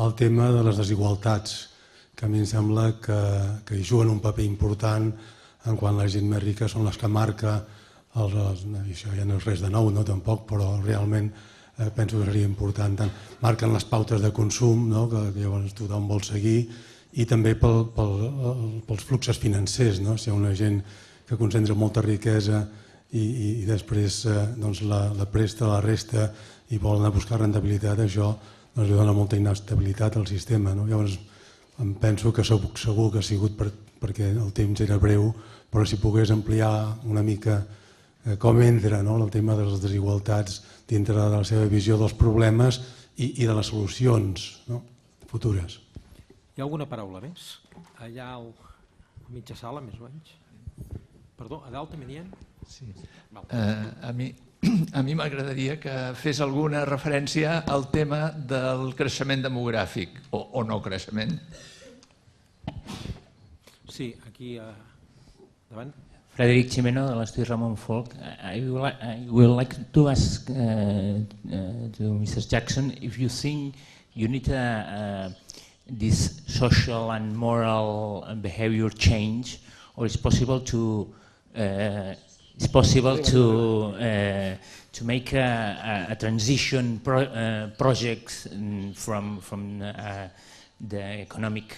el tema de les desigualtats, que a mi em sembla que hi juguen un paper important en quan la gent més rica són les que marca, això ja no és res de nou, no tampoc, però realment penso que seria important, marquen les pautes de consum, que llavors tothom vol seguir, i també pels fluxos financers, si hi ha una gent que concentra molta riquesa i després la presta, la resta i vol anar a buscar rendibilitat, això li dona molta inestabilitat al sistema. Llavors em penso que segur que ha sigut perquè el temps era breu, però si pogués ampliar una mica com entra el tema de les desigualtats dintre de la seva visió dels problemes i de les solucions futures. Hi ha alguna paraula més? Allà a mitja sala, més o menys. Perdó, a dalt també n'hi ha? Sí. A mi m'agradaria que fes alguna referència al tema del creixement demogràfic, o no creixement. Sí, aquí davant. Frederic Ximeno, de l'Estudi Ramon Folch. I would like to ask to Mr. Jackson if you think you need this social and moral behavior change, or it's possible to make a transition project from the economic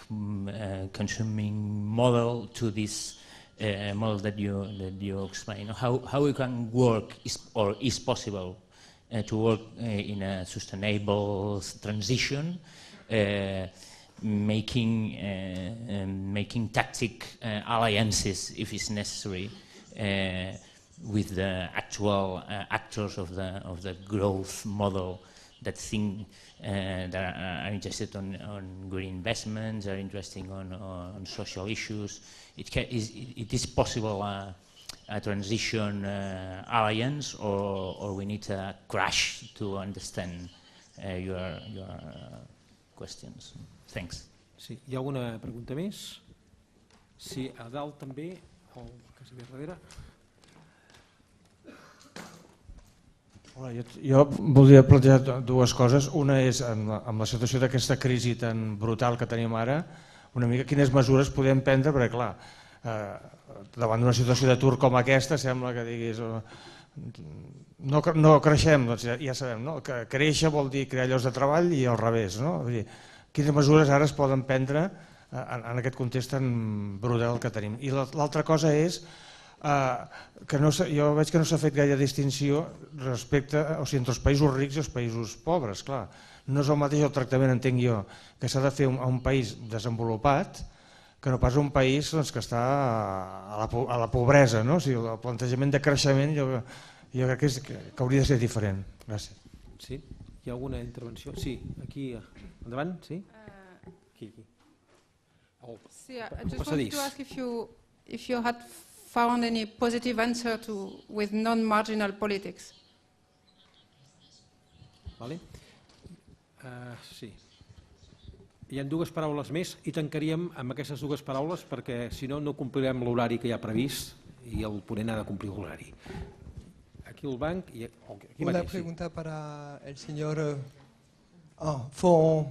consuming model to this model that you explain. How we can work or is possible to work in a sustainable transition, making tactic alliances if it's necessary with the actual actors of the growth model that are interested on green investments, are interested on social issues. It is possible a transition alliance, or we need a crash to understand your questions. Thanks. Sí, hi ha alguna pregunta més? Sí, a dalt també, o quasi bé darrere. Hola, jo voldria plantejar dues coses. Una és, amb la situació d'aquesta crisi tan brutal que tenim ara, una mica quines mesures podem prendre, perquè clar, davant d'una situació d'atur com aquesta sembla que diguis no creixem, doncs ja sabem, no? Que créixer vol dir crear llocs de treball i al revés, no? Vull dir, quines mesures ara es poden prendre en aquest context tan brutal que tenim. I l'altra cosa és que jo veig que no s'ha fet gaire distinció respecte, o sigui, entre els països rics i els països pobres, clar. No és el mateix el tractament, entenc jo, que s'ha de fer a un país desenvolupat que no pas un país que està a la pobresa, no? O sigui, el plantejament de creixement jo crec que hauria de ser diferent. Gràcies. Sí? Hi ha alguna intervenció? Sí, aquí, endavant, sí? Aquí. I just wanted to ask if you had found any positive answer with non-marginal politics. Vale. Sí. Hi ha dues paraules més i tancaríem amb aquestes dues paraules perquè si no, no complirem l'horari que hi ha previst i el ponent ha de complir l'horari. Aquí el banc i aquí Una mateix. pregunta para el señor for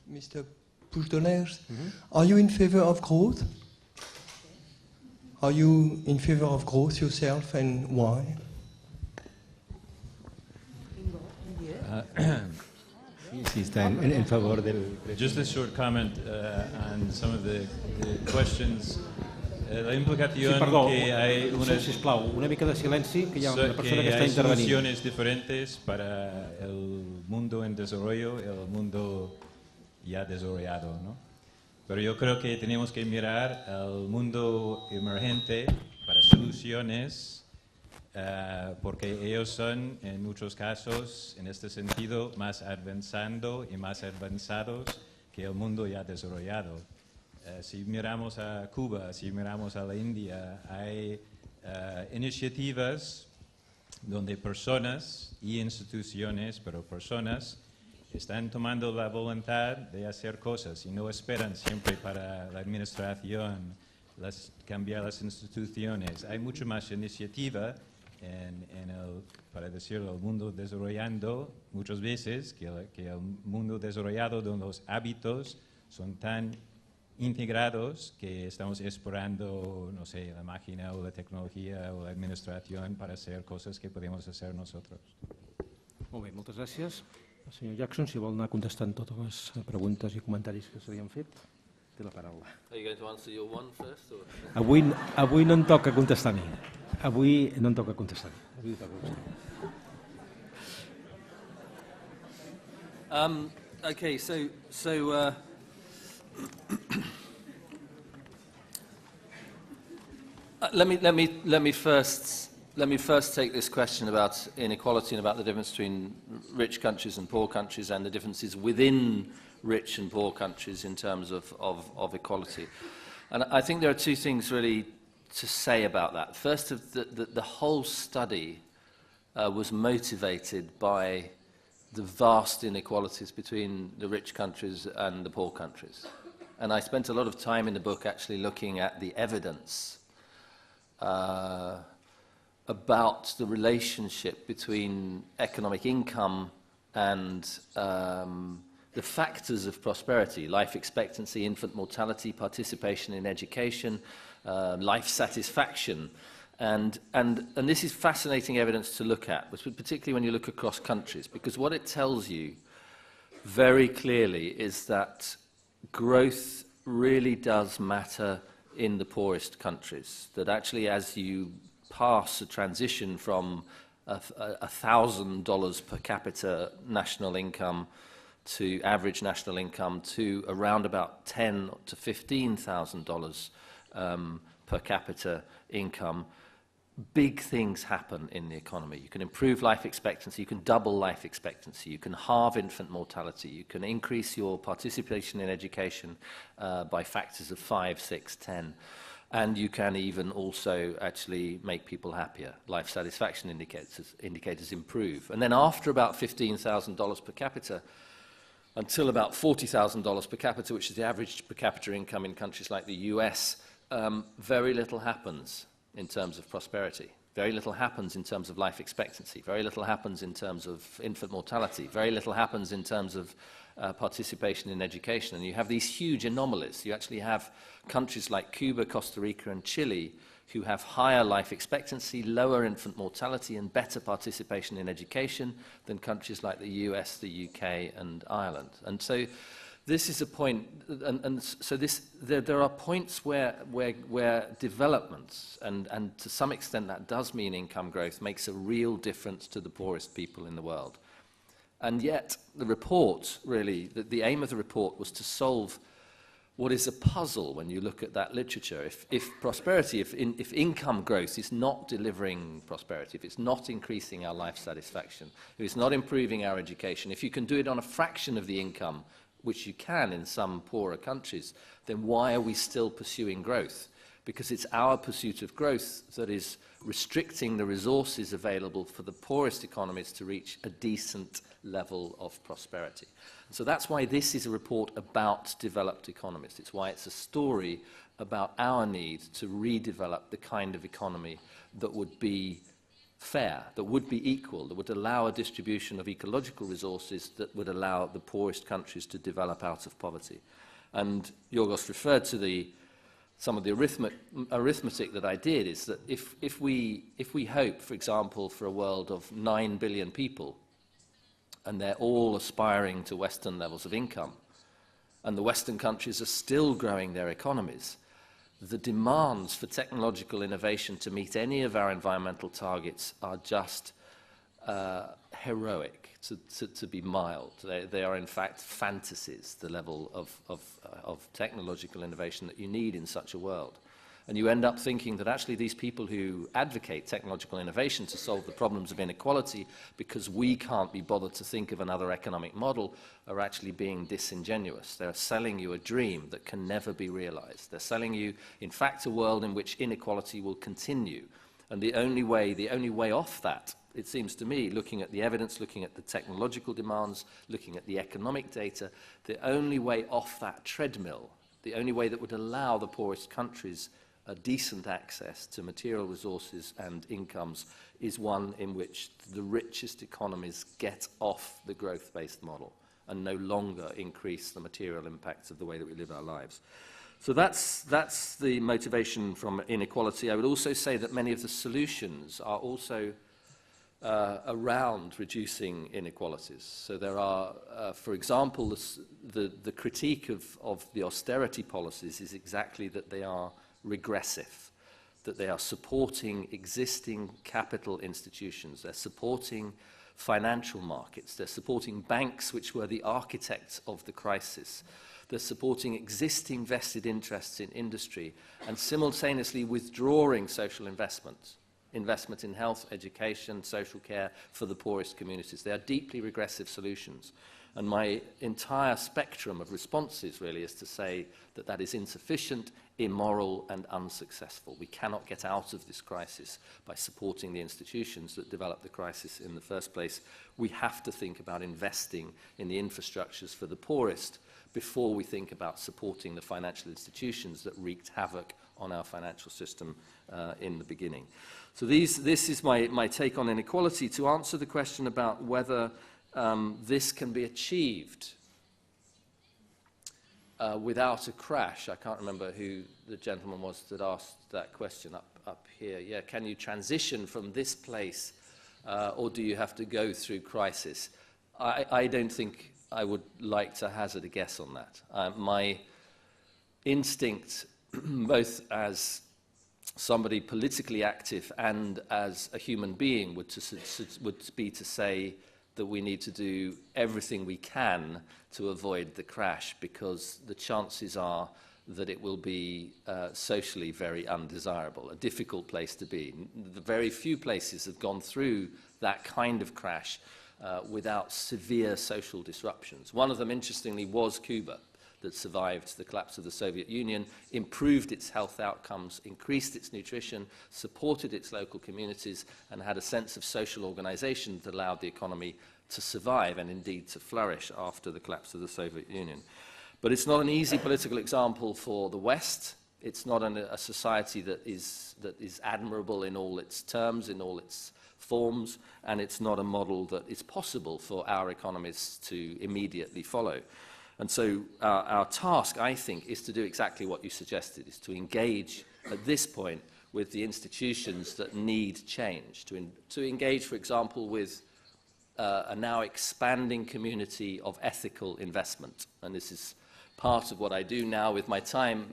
Mr. Puigdoners. Are you in favor of growth? Are you in favor of growth yourself and why? Sí, está en favor del... Just a short comment on some of the questions. La implicación que hay sisplau, una mica de silenci, que hi ha una persona que està intervenint. Hay soluciones diferentes para el mundo en desarrollo y el mundo ya desarrollado, ¿no? Pero yo creo que tenemos que mirar al mundo emergente para soluciones porque ellos son, en muchos casos, en este sentido, más avanzando y más avanzados que el mundo ya desarrollado. Si miramos a Cuba, si miramos a la India, hay iniciativas donde personas y instituciones, pero personas, están tomando la voluntad de hacer cosas y no esperan siempre para la administración, cambiar las instituciones. Hay mucho más iniciativa para decirlo, el mundo desarrollando muchas veces que el mundo desarrollado donde los hábitos son tan integrados que estamos esperando, no sé, la máquina o la tecnología o la administración para hacer cosas que podemos hacer nosotros. Molt bé, moltes gràcies. El senyor Jackson, si vol anar contestant totes les preguntes i comentaris que s'havien fet, té la paraula. Are you going to answer your one first? Or? Avui no em toca contestar a mi. Avui no em toca contestar a mi. Okay, so let me first take this question about inequality and about the difference between rich countries and poor countries and the differences within rich and poor countries in terms of equality. And I think there are two things really to say about that. First, the whole study was motivated by the vast inequalities between the rich countries and the poor countries. And I spent a lot of time in the book actually looking at the evidence about the relationship between economic income and the factors of prosperity, life expectancy, infant mortality, participation in education, life satisfaction. And this is fascinating evidence to look at, particularly when you look across countries, because what it tells you very clearly is that growth really does matter in the poorest countries, that actually as you pass a transition from $1,000 per capita national income to average national income to around about $10,000 to $15,000 per capita income, big things happen in the economy. You can improve life expectancy, you can double life expectancy, you can halve infant mortality, you can increase your participation in education by factors of 5, 6, 10. And you can even also actually make people happier. Life satisfaction indicators improve. And then after about $15,000 per capita, until about $40,000 per capita, which is the average per capita income in countries like the US, very little happens in terms of prosperity. Very little happens in terms of life expectancy. Very little happens in terms of infant mortality. Very little happens in terms of participation in education. And you have these huge anomalies. You actually have countries like Cuba, Costa Rica, and Chile who have higher life expectancy, lower infant mortality, and better participation in education than countries like the US, the UK, and Ireland. And so this is a point, and so there are points where developments, and to some extent that does mean income growth, makes a real difference to the poorest people in the world. And yet the report, really, the aim of the report was to solve what is a puzzle when you look at that literature. If prosperity, if income growth is not delivering prosperity, if it's not increasing our life satisfaction, if it's not improving our education, if you can do it on a fraction of the income, which you can in some poorer countries, then why are we still pursuing growth? Because it's our pursuit of growth that is restricting the resources available for the poorest economies to reach a decent level of prosperity. So that's why this is a report about developed economies. It's why it's a story about our need to redevelop the kind of economy that would be fair, that would be equal, that would allow a distribution of ecological resources that would allow the poorest countries to develop out of poverty. And Yorgos referred to some of the arithmetic that I did, is that if we hope, for example, for a world of 9 billion people, and they're all aspiring to Western levels of income, and the Western countries are still growing their economies, the demands for technological innovation to meet any of our environmental targets are just heroic, to be mild. They are in fact fantasies, the level of technological innovation that you need in such a world. And you end up thinking that actually these people who advocate technological innovation to solve the problems of inequality because we can't be bothered to think of another economic model are actually being disingenuous. They're selling you a dream that can never be realized. They're selling you, in fact, a world in which inequality will continue. And the only way off that, it seems to me, looking at the evidence, looking at the technological demands, looking at the economic data, the only way off that treadmill, the only way that would allow the poorest countries a decent access to material resources and incomes is one in which the richest economies get off the growth-based model and no longer increase the material impacts of the way that we live our lives. So that's the motivation from inequality. I would also say that many of the solutions are also around reducing inequalities. So there are, for example, the critique of the austerity policies is exactly that they are regressive, that they are supporting existing capital institutions, they're supporting financial markets, they're supporting banks which were the architects of the crisis, they're supporting existing vested interests in industry and simultaneously withdrawing social investment in health, education, social care for the poorest communities. They are deeply regressive solutions. And my entire spectrum of responses really is to say that that is insufficient, immoral and unsuccessful. We cannot get out of this crisis by supporting the institutions that developed the crisis in the first place. We have to think about investing in the infrastructures for the poorest before we think about supporting the financial institutions that wreaked havoc on our financial system in the beginning. So this is my take on inequality. To answer the question about whether this can be achieved without a crash. I can't remember who the gentleman was that asked that question up here. Yeah, can you transition from this place or do you have to go through crisis? I don't think I would like to hazard a guess on that. My instinct, both as somebody politically active and as a human being, would be to say that we need to do everything we can to avoid the crash, because the chances are that it will be socially very undesirable, a difficult place to be. The very few places have gone through that kind of crash without severe social disruptions. One of them, interestingly, was Cuba, that survived the collapse of the Soviet Union, improved its health outcomes, increased its nutrition, supported its local communities, and had a sense of social organization that allowed the economy to survive and indeed to flourish after the collapse of the Soviet Union. But it's not an easy political example for the West It's not a society that is admirable in all its terms, in all its forms, and it's not a model that is possible for our economies to immediately follow. And so our task, I think, is to do exactly what you suggested, is to engage at this point with the institutions that need change, to engage, for example, with a now expanding community of ethical investment. And this is part of what I do now with my time,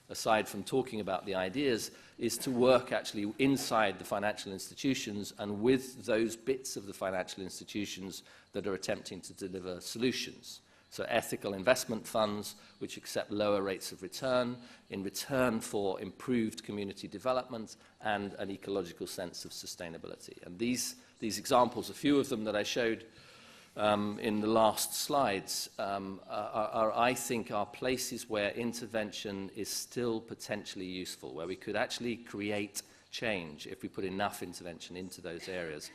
aside from talking about the ideas, is to work actually inside the financial institutions and with those bits of the financial institutions that are attempting to deliver solutions. So ethical investment funds which accept lower rates of return in return for improved community development and an ecological sense of sustainability. And these examples, a few of them that I showed in the last slides, I think, are places where intervention is still potentially useful, where we could actually create change if we put enough intervention into those areas.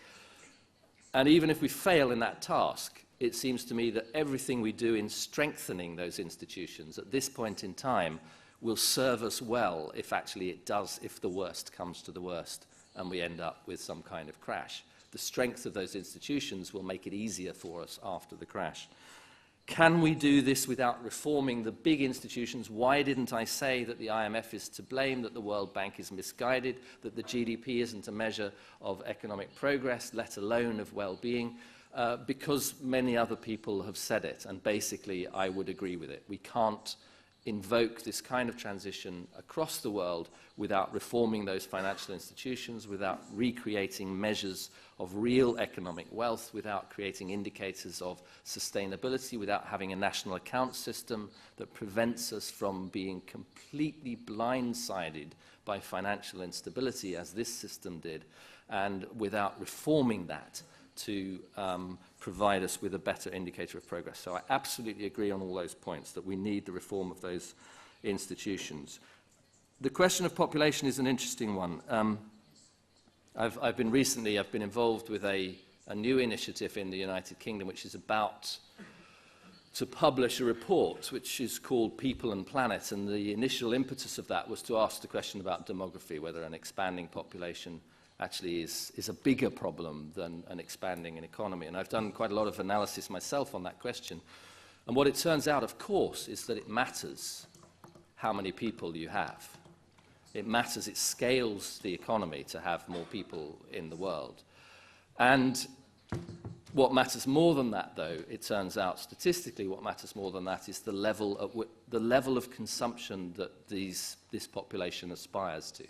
And even if we fail in that task, it seems to me that everything we do in strengthening those institutions at this point in time will serve us well if actually it does, if the worst comes to the worst and we end up with some kind of crash. The strength of those institutions will make it easier for us after the crash. Can we do this without reforming the big institutions? Why didn't I say that the IMF is to blame, that the World Bank is misguided, that the GDP isn't a measure of economic progress, let alone of well-being? Because many other people have said it, and basically I would agree with it. We can't invoke this kind of transition across the world without reforming those financial institutions, without recreating measures of real economic wealth, without creating indicators of sustainability, without having a national account system that prevents us from being completely blindsided by financial instability, as this system did, and without reforming that to provide us with a better indicator of progress. So I absolutely agree on all those points, that we need the reform of those institutions. The question of population is an interesting one. I've been involved with a new initiative in the United Kingdom which is about to publish a report which is called People and Planet, and the initial impetus of that was to ask the question about demography, whether an expanding population actually is a bigger problem than an expanding economy. And I've done quite a lot of analysis myself on that question. And what it turns out, of course, is that it matters how many people you have. It matters, it scales the economy to have more people in the world. And what matters more than that, though, it turns out statistically, what matters more than that is the level of consumption that this population aspires to.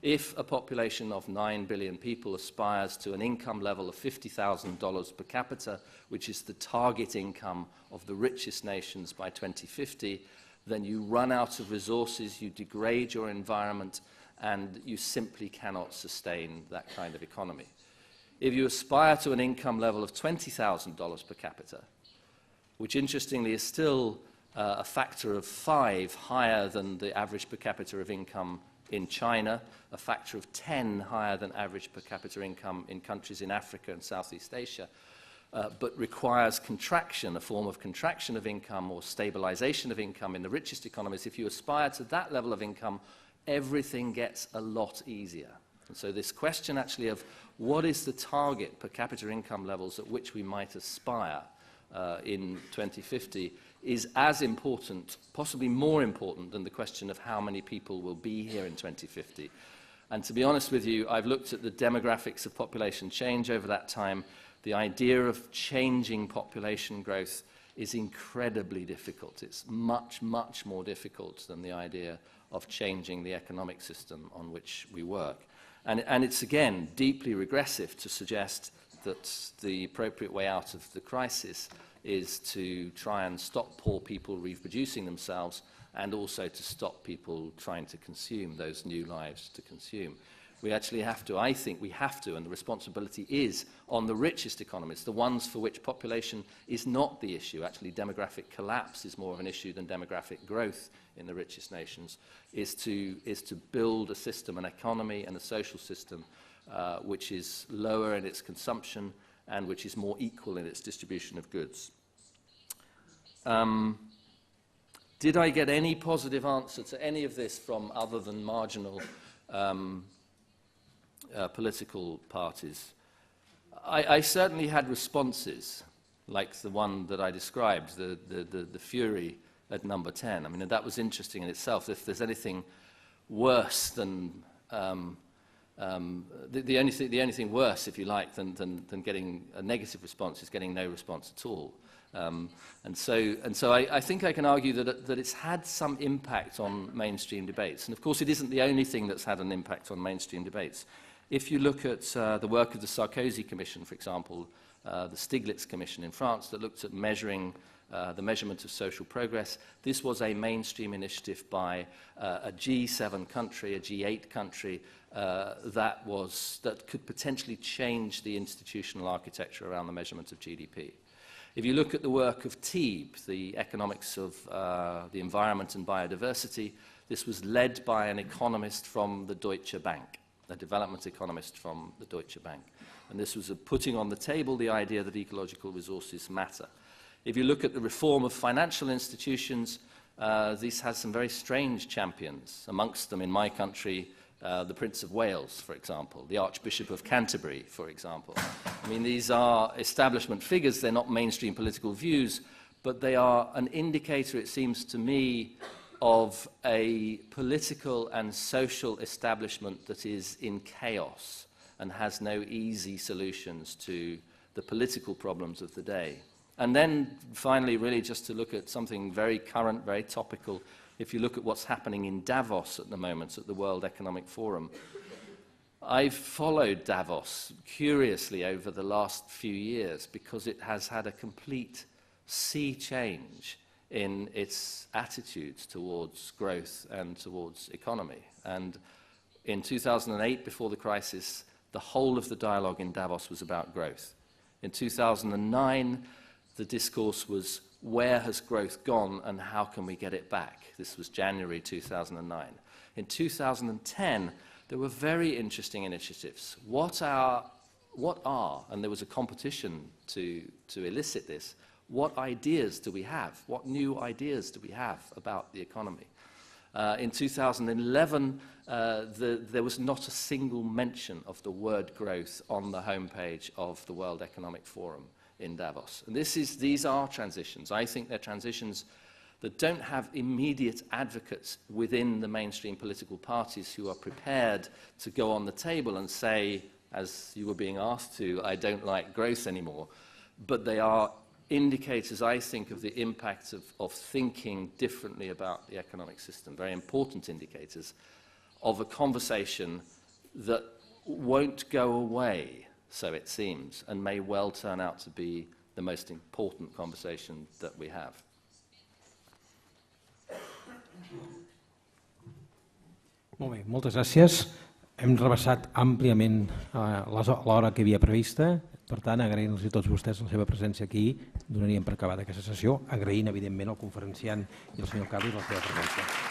If a population of 9 billion people aspires to an income level of $50,000 per capita, which is the target income of the richest nations by 2050, then you run out of resources, you degrade your environment, and you simply cannot sustain that kind of economy. If you aspire to an income level of $20,000 per capita, which interestingly is still a factor of 5 higher than the average per capita of income in China, a factor of 10 higher than average per capita income in countries in Africa and Southeast Asia, but requires contraction, a form of contraction of income or stabilization of income in the richest economies. If you aspire to that level of income, everything gets a lot easier. And so this question actually of what is the target per capita income levels at which we might aspire in 2050 is as important, possibly more important, than the question of how many people will be here in 2050. And to be honest with you, I've looked at the demographics of population change over that time. The idea of changing population growth is incredibly difficult. It's much, much more difficult than the idea of changing the economic system on which we work. And it's, again, deeply regressive to suggest that the appropriate way out of the crisis is to try and stop poor people reproducing themselves and also to stop people trying to consume those new lives to consume. We actually have to, I think we have to, and the responsibility is on the richest economies, the ones for which population is not the issue. Actually, demographic collapse is more of an issue than demographic growth in the richest nations, is to build a system, an economy and a social system which is lower in its consumption and which is more equal in its distribution of goods. Did I get any positive answer to any of this from other than marginal political parties? I certainly had responses, like the one that I described, the fury at number 10. I mean, that was interesting in itself. If there's anything worse than the only thing worse, if you like, than getting a negative response is getting no response at all. And so I think I can argue that it's had some impact on mainstream debates. And of course, it isn't the only thing that's had an impact on mainstream debates. If you look at the work of the Sarkozy Commission, for example, the Stiglitz Commission in France that looked at measuring the measurement of social progress, this was a mainstream initiative by a G7 country, a G8 country, that could potentially change the institutional architecture around the measurement of GDP. If you look at the work of TEEB, the economics of the environment and biodiversity, this was led by an economist from the Deutsche Bank, a development economist from the Deutsche Bank. And this was putting on the table the idea that ecological resources matter. If you look at the reform of financial institutions, this has some very strange champions. Amongst them, in my country, the Prince of Wales, for example, the Archbishop of Canterbury, for example. I mean, these are establishment figures. They're not mainstream political views, but they are an indicator, it seems to me, of a political and social establishment that is in chaos and has no easy solutions to the political problems of the day. And then finally, really just to look at something very current, very topical, if you look at what's happening in Davos at the moment, at the World Economic Forum. I've followed Davos curiously over the last few years because it has had a complete sea change in its attitudes towards growth and towards economy. And in 2008, before the crisis, the whole of the dialogue in Davos was about growth. In 2009, the discourse was, where has growth gone and how can we get it back? This was January 2009. In 2010, there were very interesting initiatives. What are, and there was a competition to elicit this, what ideas do we have? What new ideas do we have about the economy? In 2011, there was not a single mention of the word growth on the homepage of the World Economic Forum in Davos. And these are transitions. I think they're transitions that don't have immediate advocates within the mainstream political parties who are prepared to go on the table and say, as you were being asked to, I don't like growth anymore. But they are indicators, I think, of the impact of thinking differently about the economic system, very important indicators of a conversation that won't go away, so it seems, and may well turn out to be the most important conversation that we have. Molt bé, moltes gràcies. Hem rebassat àmpliament l'hora que havia prevista. Per tant, agraint-los a tots vostès la seva presència aquí, donaríem per acabada aquesta sessió, agraint, evidentment, al conferenciant i al senyor Carles la seva presència.